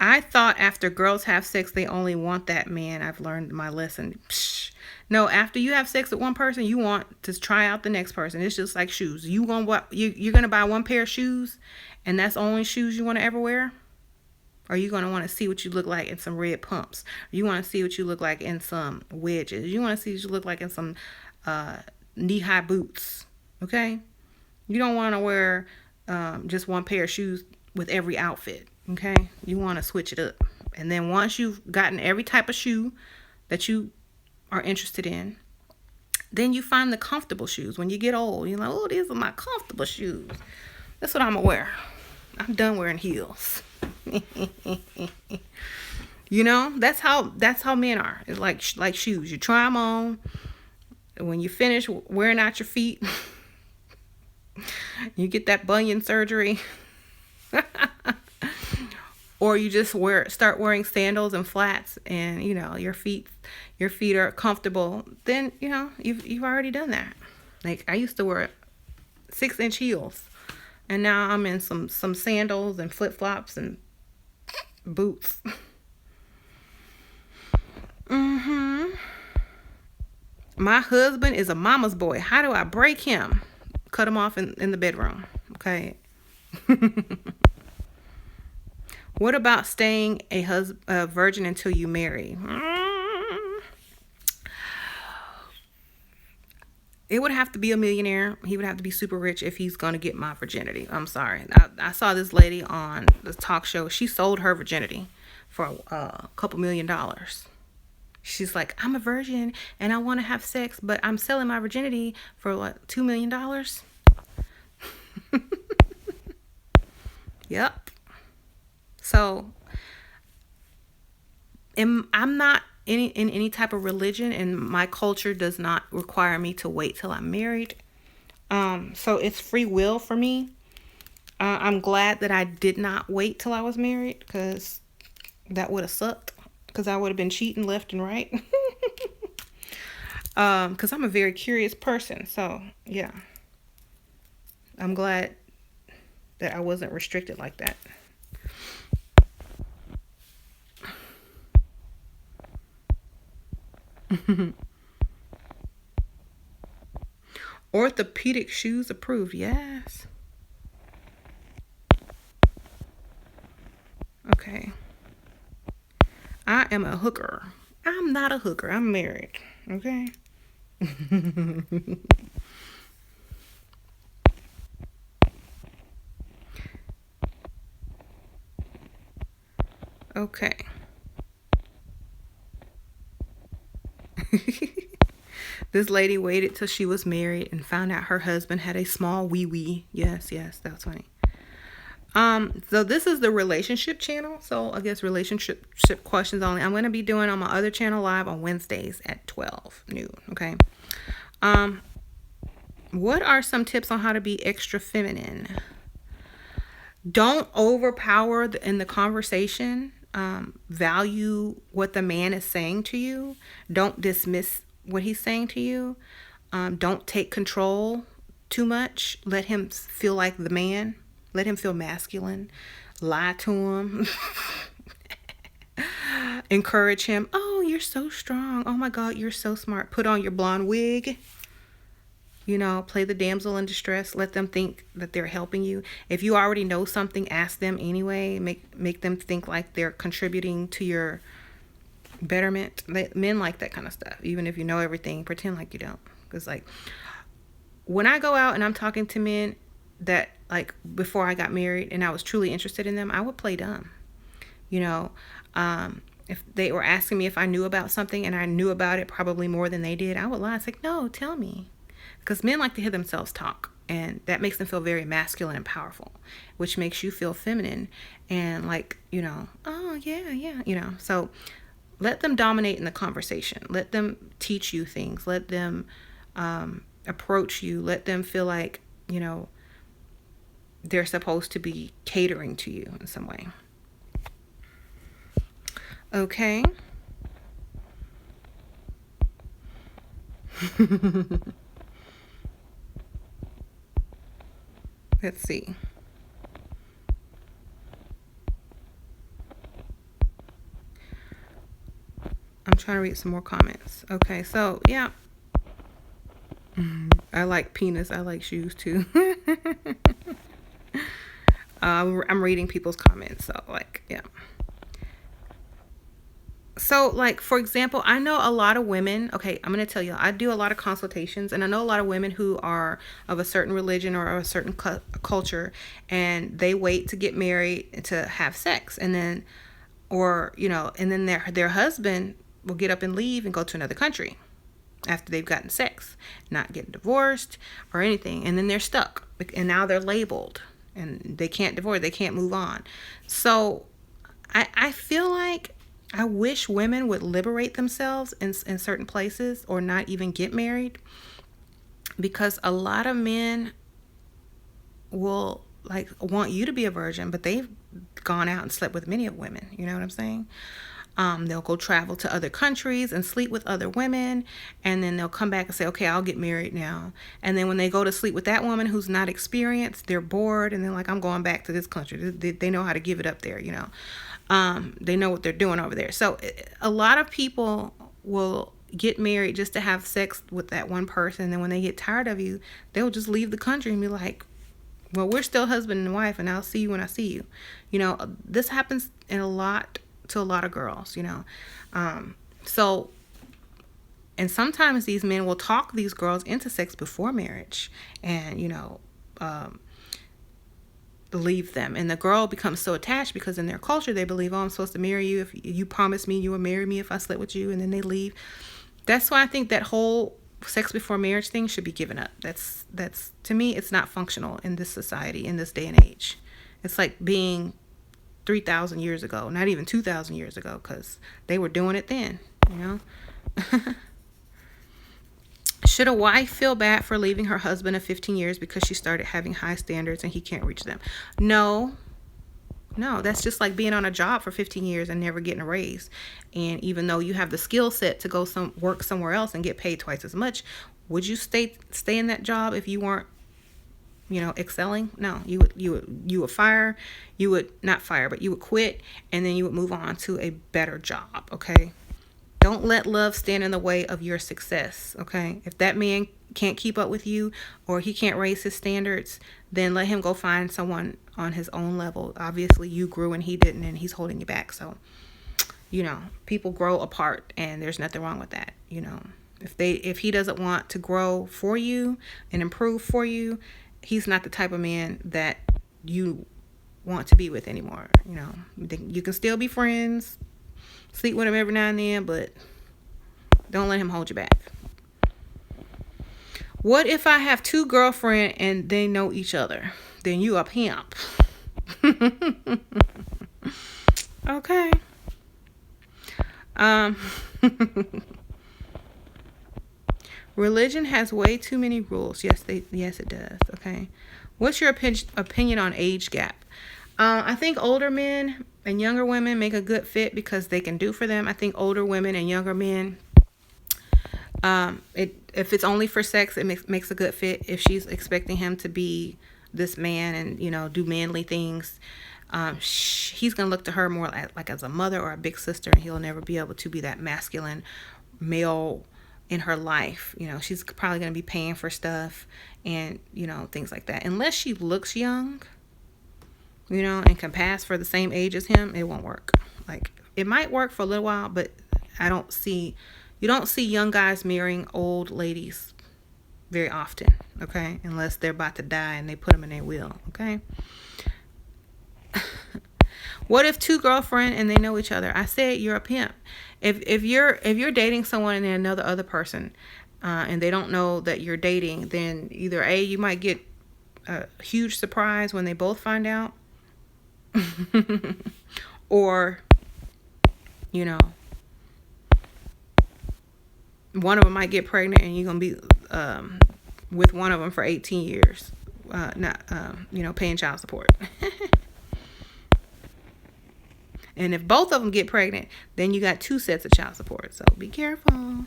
I thought after girls have sex, they only want that man. I've learned my lesson. Psh. No, after you have sex with one person, you want to try out the next person. It's just like shoes. You're gonna buy one pair of shoes, and that's the only shoes you want to ever wear? Or you gonna want to see what you look like in some red pumps? You want to see what you look like in some wedges? You want to see what you look like in some knee-high boots? Okay, you don't want to wear just one pair of shoes with every outfit. Okay, you want to switch it up. And then once you've gotten every type of shoe that you are interested in, then you find the comfortable shoes. When you get old, you're like, oh, these are my comfortable shoes. That's what I'm gonna wear. I'm done wearing heels. That's how men are. It's like shoes. You try them on. When you finish wearing out your feet, you get that bunion surgery. Or you just start wearing sandals and flats, and your feet are comfortable. Then you've already done that. Like, I used to wear 6-inch heels, and now I'm in some sandals and flip flops and boots. My husband is a mama's boy. How do I break him? Cut him off in the bedroom. Okay. What about staying a virgin until you marry? It would have to be a millionaire. He would have to be super rich if he's going to get my virginity. I'm sorry. I saw this lady on the talk show. She sold her virginity for a couple $1 million. She's like, I'm a virgin and I want to have sex, but I'm selling my virginity for what, $2 million? Yep. So, I'm not in any type of religion, and my culture does not require me to wait till I'm married. So it's free will for me. I'm glad that I did not wait till I was married, because that would have sucked, because I would have been cheating left and right. Because I'm a very curious person. So, yeah. I'm glad that I wasn't restricted like that. Orthopedic shoes approved. Yes. Okay. I am a hooker. I'm not a hooker. I'm married. Okay. Okay. This lady waited till she was married and found out her husband had a small wee wee. Yes, that's funny. So this is the relationship channel. So I guess relationship questions only. I'm going to be doing on my other channel live on Wednesdays at 12 noon. Okay. What are some tips on how to be extra feminine? Don't overpower in the conversation. Value what the man is saying to you. Don't dismiss what he's saying to you. Don't take control too much. Let him feel like the man. Let him feel masculine. Lie to him. Encourage him. Oh, you're so strong. Oh my God, you're so smart. Put on your blonde wig. Play the damsel in distress. Let them think that they're helping you. If you already know something, ask them anyway. Make them think like they're contributing to your betterment. Men like that kind of stuff. Even if you know everything, pretend like you don't. Because like when I go out and I'm talking to men that like before I got married and I was truly interested in them, I would play dumb. If they were asking me if I knew about something and I knew about it probably more than they did, I would lie. It's like, no, tell me. Because men like to hear themselves talk, and that makes them feel very masculine and powerful, which makes you feel feminine and like, oh yeah. So let them dominate in the conversation. Let them teach you things. Let them approach you. Let them feel like, they're supposed to be catering to you in some way. Okay. Let's see. I'm trying to read some more comments. Okay, so yeah. I like penis. I like shoes too. I'm reading people's comments, so like, yeah. So like, for example, I know a lot of women, okay, I'm going to tell you, I do a lot of consultations, and I know a lot of women who are of a certain religion or a certain culture, and they wait to get married to have sex, and then, or, and then their husband will get up and leave and go to another country after they've gotten sex, not getting divorced or anything, and then they're stuck, and now they're labeled, and they can't divorce, they can't move on. So I feel like I wish women would liberate themselves in certain places or not even get married, because a lot of men will like want you to be a virgin, but they've gone out and slept with many of women. You know what I'm saying? They'll go travel to other countries and sleep with other women, and then they'll come back and say, okay, I'll get married now. And then when they go to sleep with that woman who's not experienced, they're bored, and they're like, I'm going back to this country. They know how to give it up there, They know what they're doing over there. So a lot of people will get married just to have sex with that one person, and then when they get tired of you, they'll just leave the country and be like, well, we're still husband and wife, and I'll see you when I see you. This happens to a lot of girls, so, and sometimes these men will talk these girls into sex before marriage and, leave them. And the girl becomes so attached because in their culture, they believe, oh, I'm supposed to marry you. If you promised me you would marry me if I slept with you, and then they leave. That's why I think that whole sex before marriage thing should be given up. That's to me, it's not functional in this society, in this day and age. It's like being 3,000 years ago, not even 2,000 years ago, because they were doing it then, Should a wife feel bad for leaving her husband of 15 years because she started having high standards and he can't reach them? No, that's just like being on a job for 15 years and never getting a raise. And even though you have the skill set to go work somewhere else and get paid twice as much, would you stay in that job if you weren't, excelling? No, you would fire, you would not fire, but you would quit, and then you would move on to a better job. Okay. Don't let love stand in the way of your success. Okay. If that man can't keep up with you or he can't raise his standards, then let him go find someone on his own level. Obviously you grew and he didn't, and he's holding you back. So, people grow apart, and there's nothing wrong with that. If he doesn't want to grow for you and improve for you, he's not the type of man that you want to be with anymore. You can still be friends, sleep with him every now and then, but don't let him hold you back. What if I have 2 girlfriends and they know each other? Then you a pimp. Okay. Religion has way too many rules. Yes, it does. Okay. What's your opinion on age gap? I think older men and younger women make a good fit because they can do for them. I think older women and younger men, if it's only for sex, it makes a good fit. If she's expecting him to be this man and do manly things, he's gonna look to her more like as a mother or a big sister, and he'll never be able to be that masculine male in her life. She's probably gonna be paying for stuff and things like that. Unless she looks young, and can pass for the same age as him, it won't work. Like, it might work for a little while, but you don't see young guys marrying old ladies very often, okay? Unless they're about to die and they put them in their will, okay? What if two girlfriends and they know each other? I said you're a pimp. If you're dating someone and then other person, and they don't know that you're dating, then either A, you might get a huge surprise when they both find out, or one of them might get pregnant and you're gonna be with one of them for 18 years, not paying child support. And if both of them get pregnant, then you got 2 sets of child support. So be careful.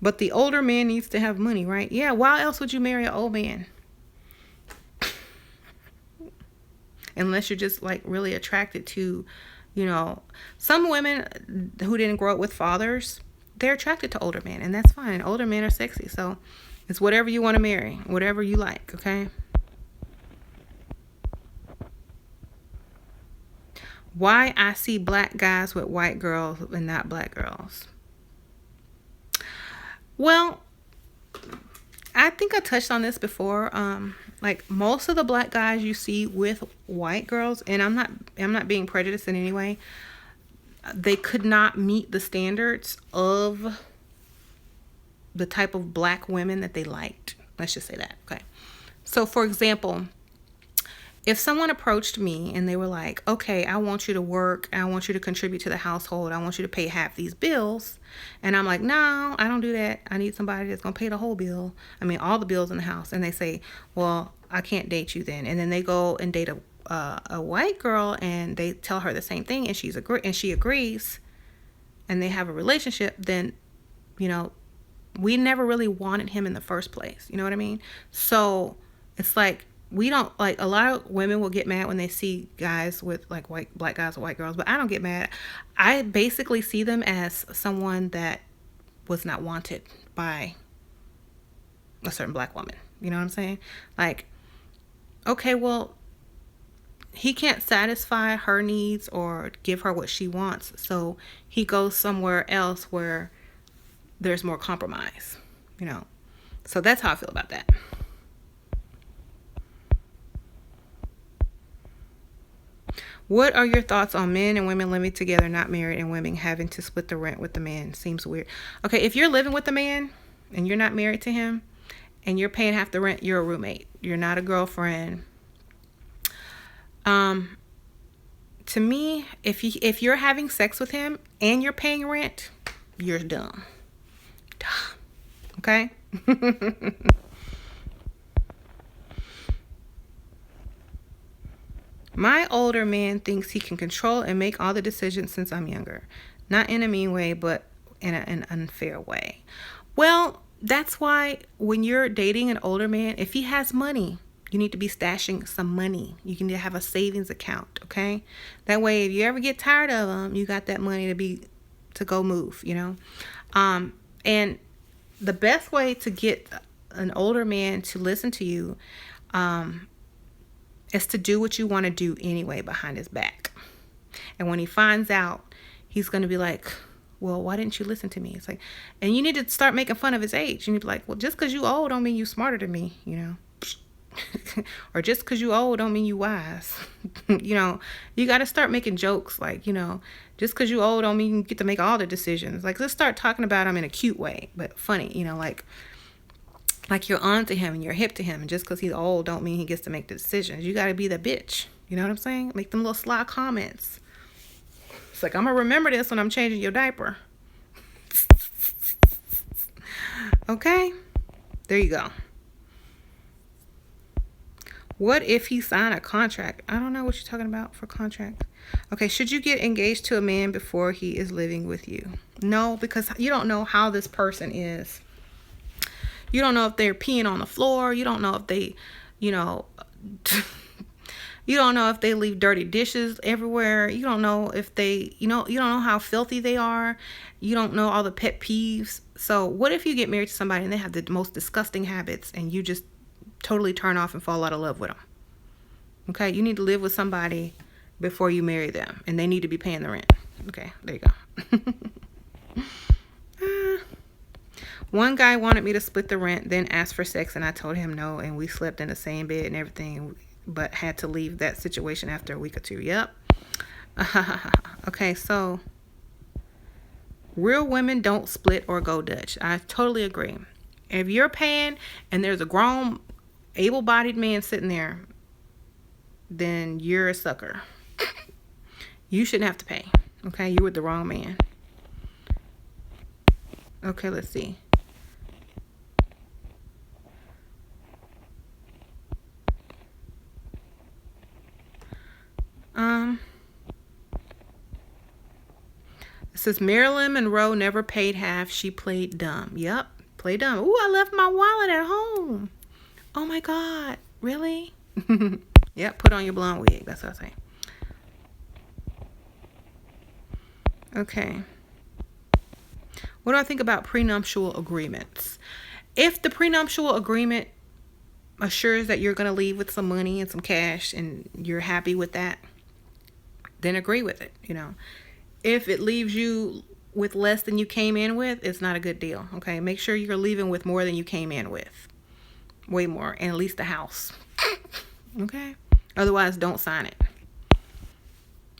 But the older man needs to have money, right? Yeah. Why else would you marry an old man? Unless you're just like really attracted to, some women who didn't grow up with fathers, they're attracted to older men, and that's fine. Older men are sexy. So it's whatever you want to marry, whatever you like. Okay. Why I see black guys with white girls and not black girls? Well, I think I touched on this before. Like, most of the black guys you see with white girls, and I'm not being prejudiced in any way, they could not meet the standards of the type of black women that they liked. Let's just say that. Okay. So, for example, if someone approached me and they were like, okay, I want you to work, I want you to contribute to the household, I want you to pay half these bills, and I'm like, no, I don't do that. I need somebody that's going to pay the whole bill. I mean, all the bills in the house. And they say, well, I can't date you then. And then they go and date a white girl, and they tell her the same thing, and she agrees, and they have a relationship. Then, we never really wanted him in the first place. You know what I mean? So it's like, we don't, like, a lot of women will get mad when they see guys with like black guys or white girls, but I don't get mad. I basically see them as someone that was not wanted by a certain black woman. You know what I'm saying? Like, okay, well, he can't satisfy her needs or give her what she wants, so he goes somewhere else where there's more compromise. So that's how I feel about that. What are your thoughts on men and women living together, not married, and women having to split the rent with the man? Seems weird. Okay, if you're living with the man and you're not married to him and you're paying half the rent, you're a roommate. You're not a girlfriend. To me, if you're having sex with him and you're paying rent, you're dumb. Okay? My older man thinks he can control and make all the decisions since I'm younger. Not in a mean way, but in an unfair way. Well, that's why when you're dating an older man, if he has money, you need to be stashing some money. You need to have a savings account, okay? That way, if you ever get tired of him, you got that money to go move, And the best way to get an older man to listen to you, is to do what you want to do anyway behind his back. And when he finds out, he's going to be like, well, why didn't you listen to me? It's like, and you need to start making fun of his age. You need to be like, well, just because you old don't mean you smarter than me, or just because you old don't mean you wise. You got to start making jokes like, just because you old don't mean you get to make all the decisions. Like, let's start talking about him in a cute way, but funny, like you're on to him and you're hip to him. And just because he's old don't mean he gets to make the decisions. You got to be the bitch. You know what I'm saying? Make them little sly comments. It's like, I'm going to remember this when I'm changing your diaper. Okay? There you go. What if he signed a contract? I don't know what you're talking about for contract. Okay, should you get engaged to a man before he is living with you? No, because you don't know how this person is. You don't know if they're peeing on the floor. You don't know if they, you know, you don't know if they leave dirty dishes everywhere. You don't know if they, you don't know how filthy they are. You don't know all the pet peeves. So what if you get married to somebody and they have the most disgusting habits and you just totally turn off and fall out of love with them? Okay, you need to live with somebody before you marry them, and they need to be paying the rent. Okay, there you go. One guy wanted me to split the rent, then asked for sex, and I told him no, and we slept in the same bed and everything, but had to leave that situation after a week or two. Yep. Okay, so real women don't split or go Dutch. I totally agree. If you're paying and there's a grown, able-bodied man sitting there, then you're a sucker. You shouldn't have to pay. Okay, you're with the wrong man. Okay, let's see. It says Marilyn Monroe never paid half. She played dumb. Yep, play dumb. Ooh, I left my wallet at home. Oh my God, really? Yep, put on your blonde wig. That's what I say. Okay. What do I think about prenuptial agreements? If the prenuptial agreement assures that you're going to leave with some money and some cash and you're happy with that, then agree with it. If it leaves you with less than you came in with, it's not a good deal. Okay, make sure you're leaving with more than you came in with. Way more, and at least a house. Okay, otherwise don't sign it.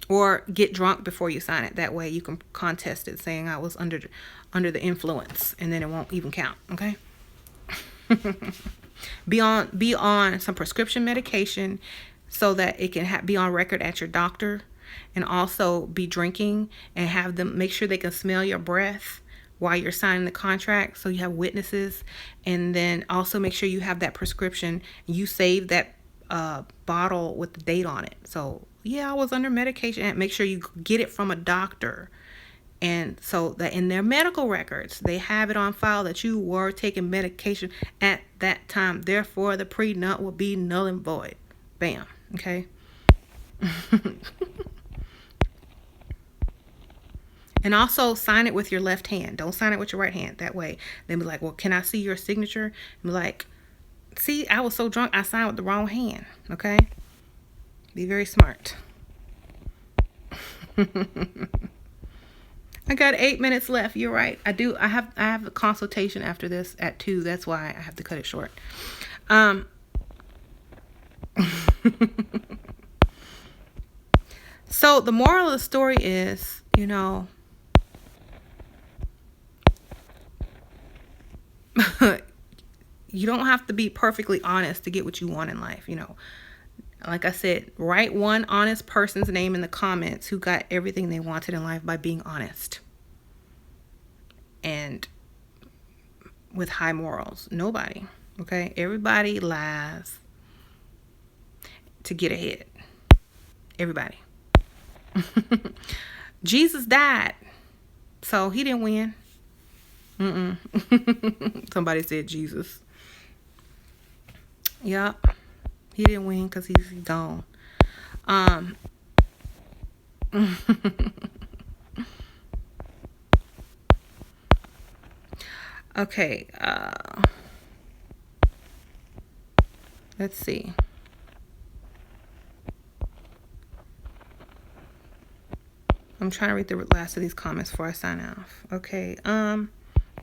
Or get drunk before you sign it. That way you can contest it saying I was under the influence, and then it won't even count. Okay. Be on some prescription medication so that it can be on record at your doctor, and also be drinking and have them make sure they can smell your breath while you're signing the contract, so you have witnesses. And then also make sure you have that prescription. You save that bottle with the date on it. So yeah, I was under medication, and make sure you get it from a doctor. And so that in their medical records, they have it on file that you were taking medication at that time. Therefore, the prenup will be null and void. Bam. Okay. And also sign it with your left hand. Don't sign it with your right hand. That way, they'll be like, well, can I see your signature? And be like, see, I was so drunk, I signed with the wrong hand. Okay. Be very smart. I got 8 minutes left. You're right. I have a consultation after this at 2. That's why I have to cut it short. So the moral of the story is, you don't have to be perfectly honest to get what you want in life. Like I said, write one honest person's name in the comments who got everything they wanted in life by being honest and with high morals. Nobody. Okay? Everybody lies to get ahead. Everybody. Jesus died, so he didn't win. Somebody said Jesus. Yep. He didn't win because he's gone. Okay. Let's see. I'm trying to read the last of these comments before I sign off. Okay. It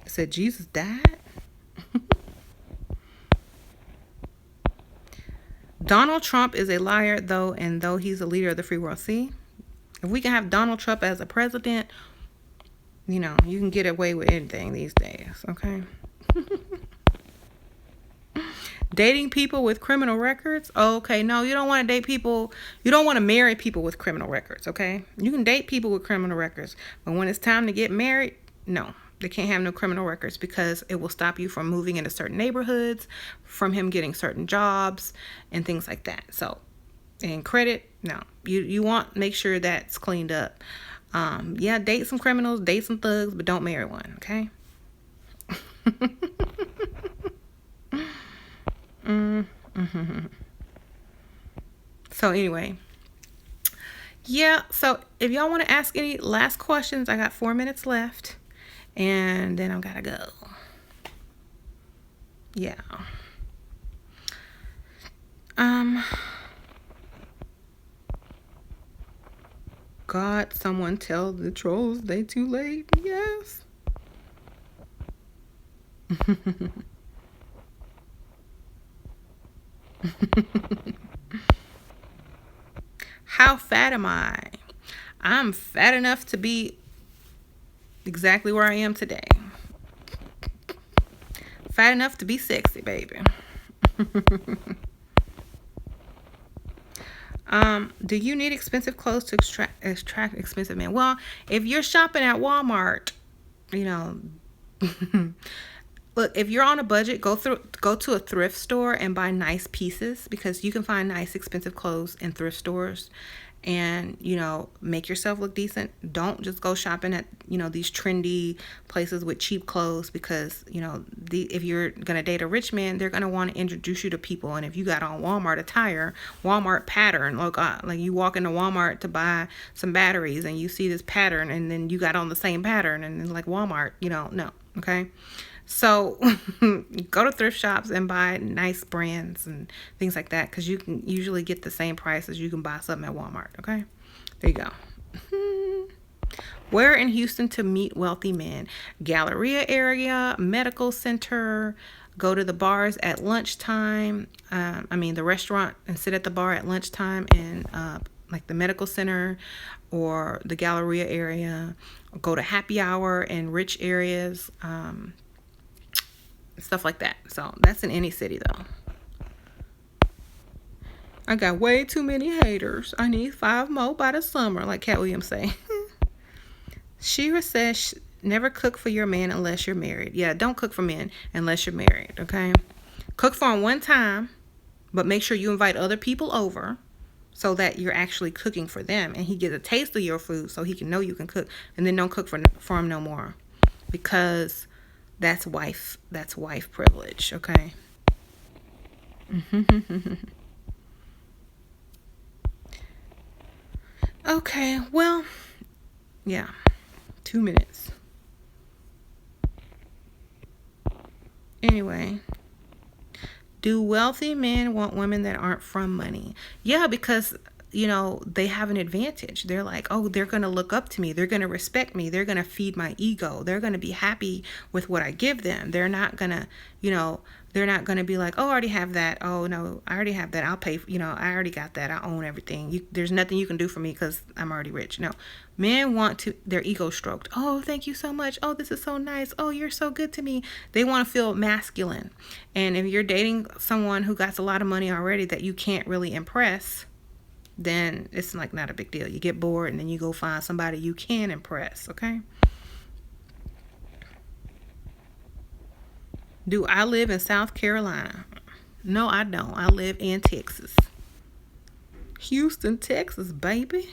said Jesus died. Donald Trump is a liar, though, and though he's a leader of the free world. See, if we can have Donald Trump as a president, you can get away with anything these days. Okay. Dating people with criminal records. Okay, no, you don't want to date people. You don't want to marry people with criminal records. Okay, you can date people with criminal records, but when it's time to get married, no, They can't have no criminal records because it will stop you from moving into certain neighborhoods, from him getting certain jobs and things like that. So, and credit, no. You want make sure that's cleaned up. Yeah, date some criminals, date some thugs, but don't marry one, okay? So anyway, yeah, so if y'all want to ask any last questions, I got 4 minutes left, and then I gotta go. Yeah. God, someone tell the trolls they too late. Yes. How fat am I? I'm fat enough to be exactly where I am today. Fat enough to be sexy, baby. Do you need expensive clothes to attract expensive men? Well, if you're shopping at Walmart, you know, look, if you're on a budget, go to a thrift store and buy nice pieces, because you can find nice expensive clothes in thrift stores, and make yourself look decent. Don't just go shopping at these trendy places with cheap clothes, because if you're gonna date a rich man, they're gonna want to introduce you to people. And if you got on Walmart attire, Walmart pattern, like you walk into Walmart to buy some batteries and you see this pattern, and then you got on the same pattern, and then like Walmart, no, okay. So go to thrift shops and buy nice brands and things like that, because you can usually get the same price as you can buy something at Walmart, okay? There you go. Where in Houston to meet wealthy men? Galleria area, medical center, go to the bars at lunchtime. The restaurant, and sit at the bar at lunchtime, and like the medical center or the Galleria area. Go to happy hour in rich areas. Stuff like that. So that's in any city though. I got way too many haters. I need 5 more by the summer, like Cat Williams say. Shira says never cook for your man unless you're married. Yeah, don't cook for men unless you're married, okay? Cook for him one time, but make sure you invite other people over so that you're actually cooking for them, and he gets a taste of your food so he can know you can cook. And then don't cook for him no more, because that's wife privilege, okay? Okay, well, yeah, 2 minutes. Anyway, do wealthy men want women that aren't from money? Yeah, because they have an advantage. They're like, oh, they're going to look up to me. They're going to respect me. They're going to feed my ego. They're going to be happy with what I give them. They're not going to, they're not going to be like, oh, I already have that. Oh, no, I already have that. I'll pay. I already got that. I own everything. There's nothing you can do for me because I'm already rich. No, men want their ego stroked. Oh, thank you so much. Oh, this is so nice. Oh, you're so good to me. They want to feel masculine. And if you're dating someone who got a lot of money already that you can't really impress, then it's like not a big deal. You get bored and then you go find somebody you can impress, okay? Do I live in South Carolina? No, I don't. I live in Texas. Houston, Texas, baby.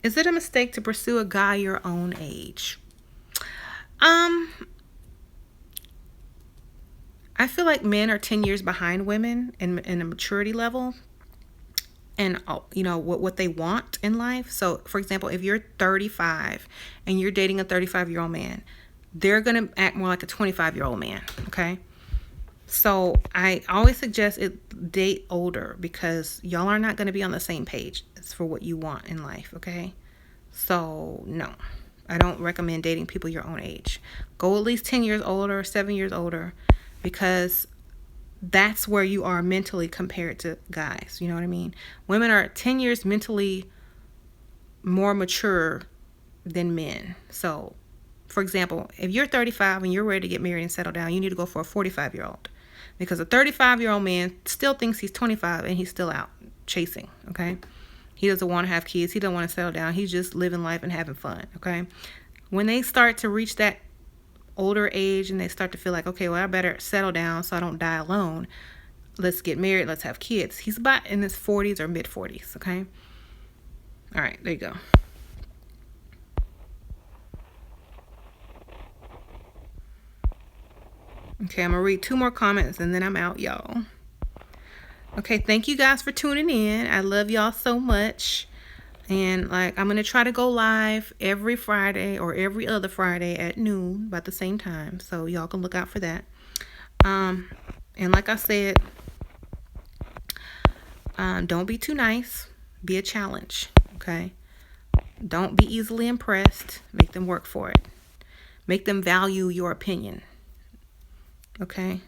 Is it a mistake to pursue a guy your own age? I feel like men are 10 years behind women in a maturity level, and what they want in life. So for example, if you're 35 and you're dating a 35-year-old man, they're going to act more like a 25-year-old man, okay? So I always suggest date older, because y'all are not going to be on the same page as for what you want in life, okay? So no, I don't recommend dating people your own age. Go at least 10 years older, 7 years older, because that's where you are mentally compared to guys. You know what I mean? Women are 10 years mentally more mature than men. So, for example, if you're 35 and you're ready to get married and settle down, you need to go for a 45-year-old. Because a 35-year-old man still thinks he's 25 and he's still out chasing, okay? He doesn't want to have kids. He doesn't want to settle down. He's just living life and having fun, okay? When they start to reach that older age and they start to feel like, okay, well, I better settle down so I don't die alone. Let's get married. Let's have kids. He's about in his 40s or mid 40s, okay? All right, there you go. Okay, I'm going to read 2 more comments and then I'm out, y'all. Okay, thank you guys for tuning in. I love y'all so much. And like, I'm going to try to go live every Friday or every other Friday at noon, about the same time. So y'all can look out for that. And like I said, don't be too nice. Be a challenge, okay? Don't be easily impressed. Make them work for it. Make them value your opinion, okay?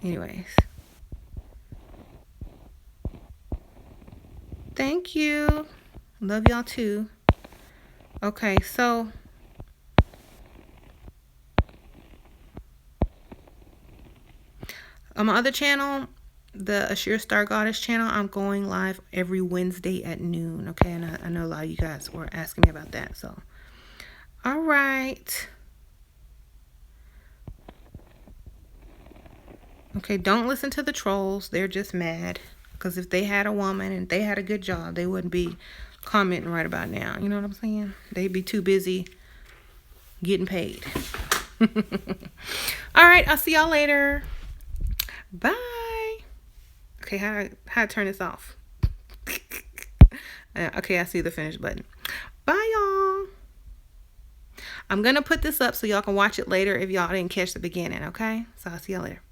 Anyways. Thank you. Love y'all too. Okay, so on my other channel, the Assure Star Goddess channel, I'm going live every Wednesday at noon. Okay, and I know a lot of you guys were asking me about that. So, all right. Okay, don't listen to the trolls. They're just mad. Because if they had a woman and they had a good job, they wouldn't be commenting right about now. You know what I'm saying? They'd be too busy getting paid. All right, I'll see y'all later. Bye. Okay, how to turn this off? Okay, I see the finish button. Bye, y'all. I'm going to put this up so y'all can watch it later if y'all didn't catch the beginning, okay? So I'll see y'all later.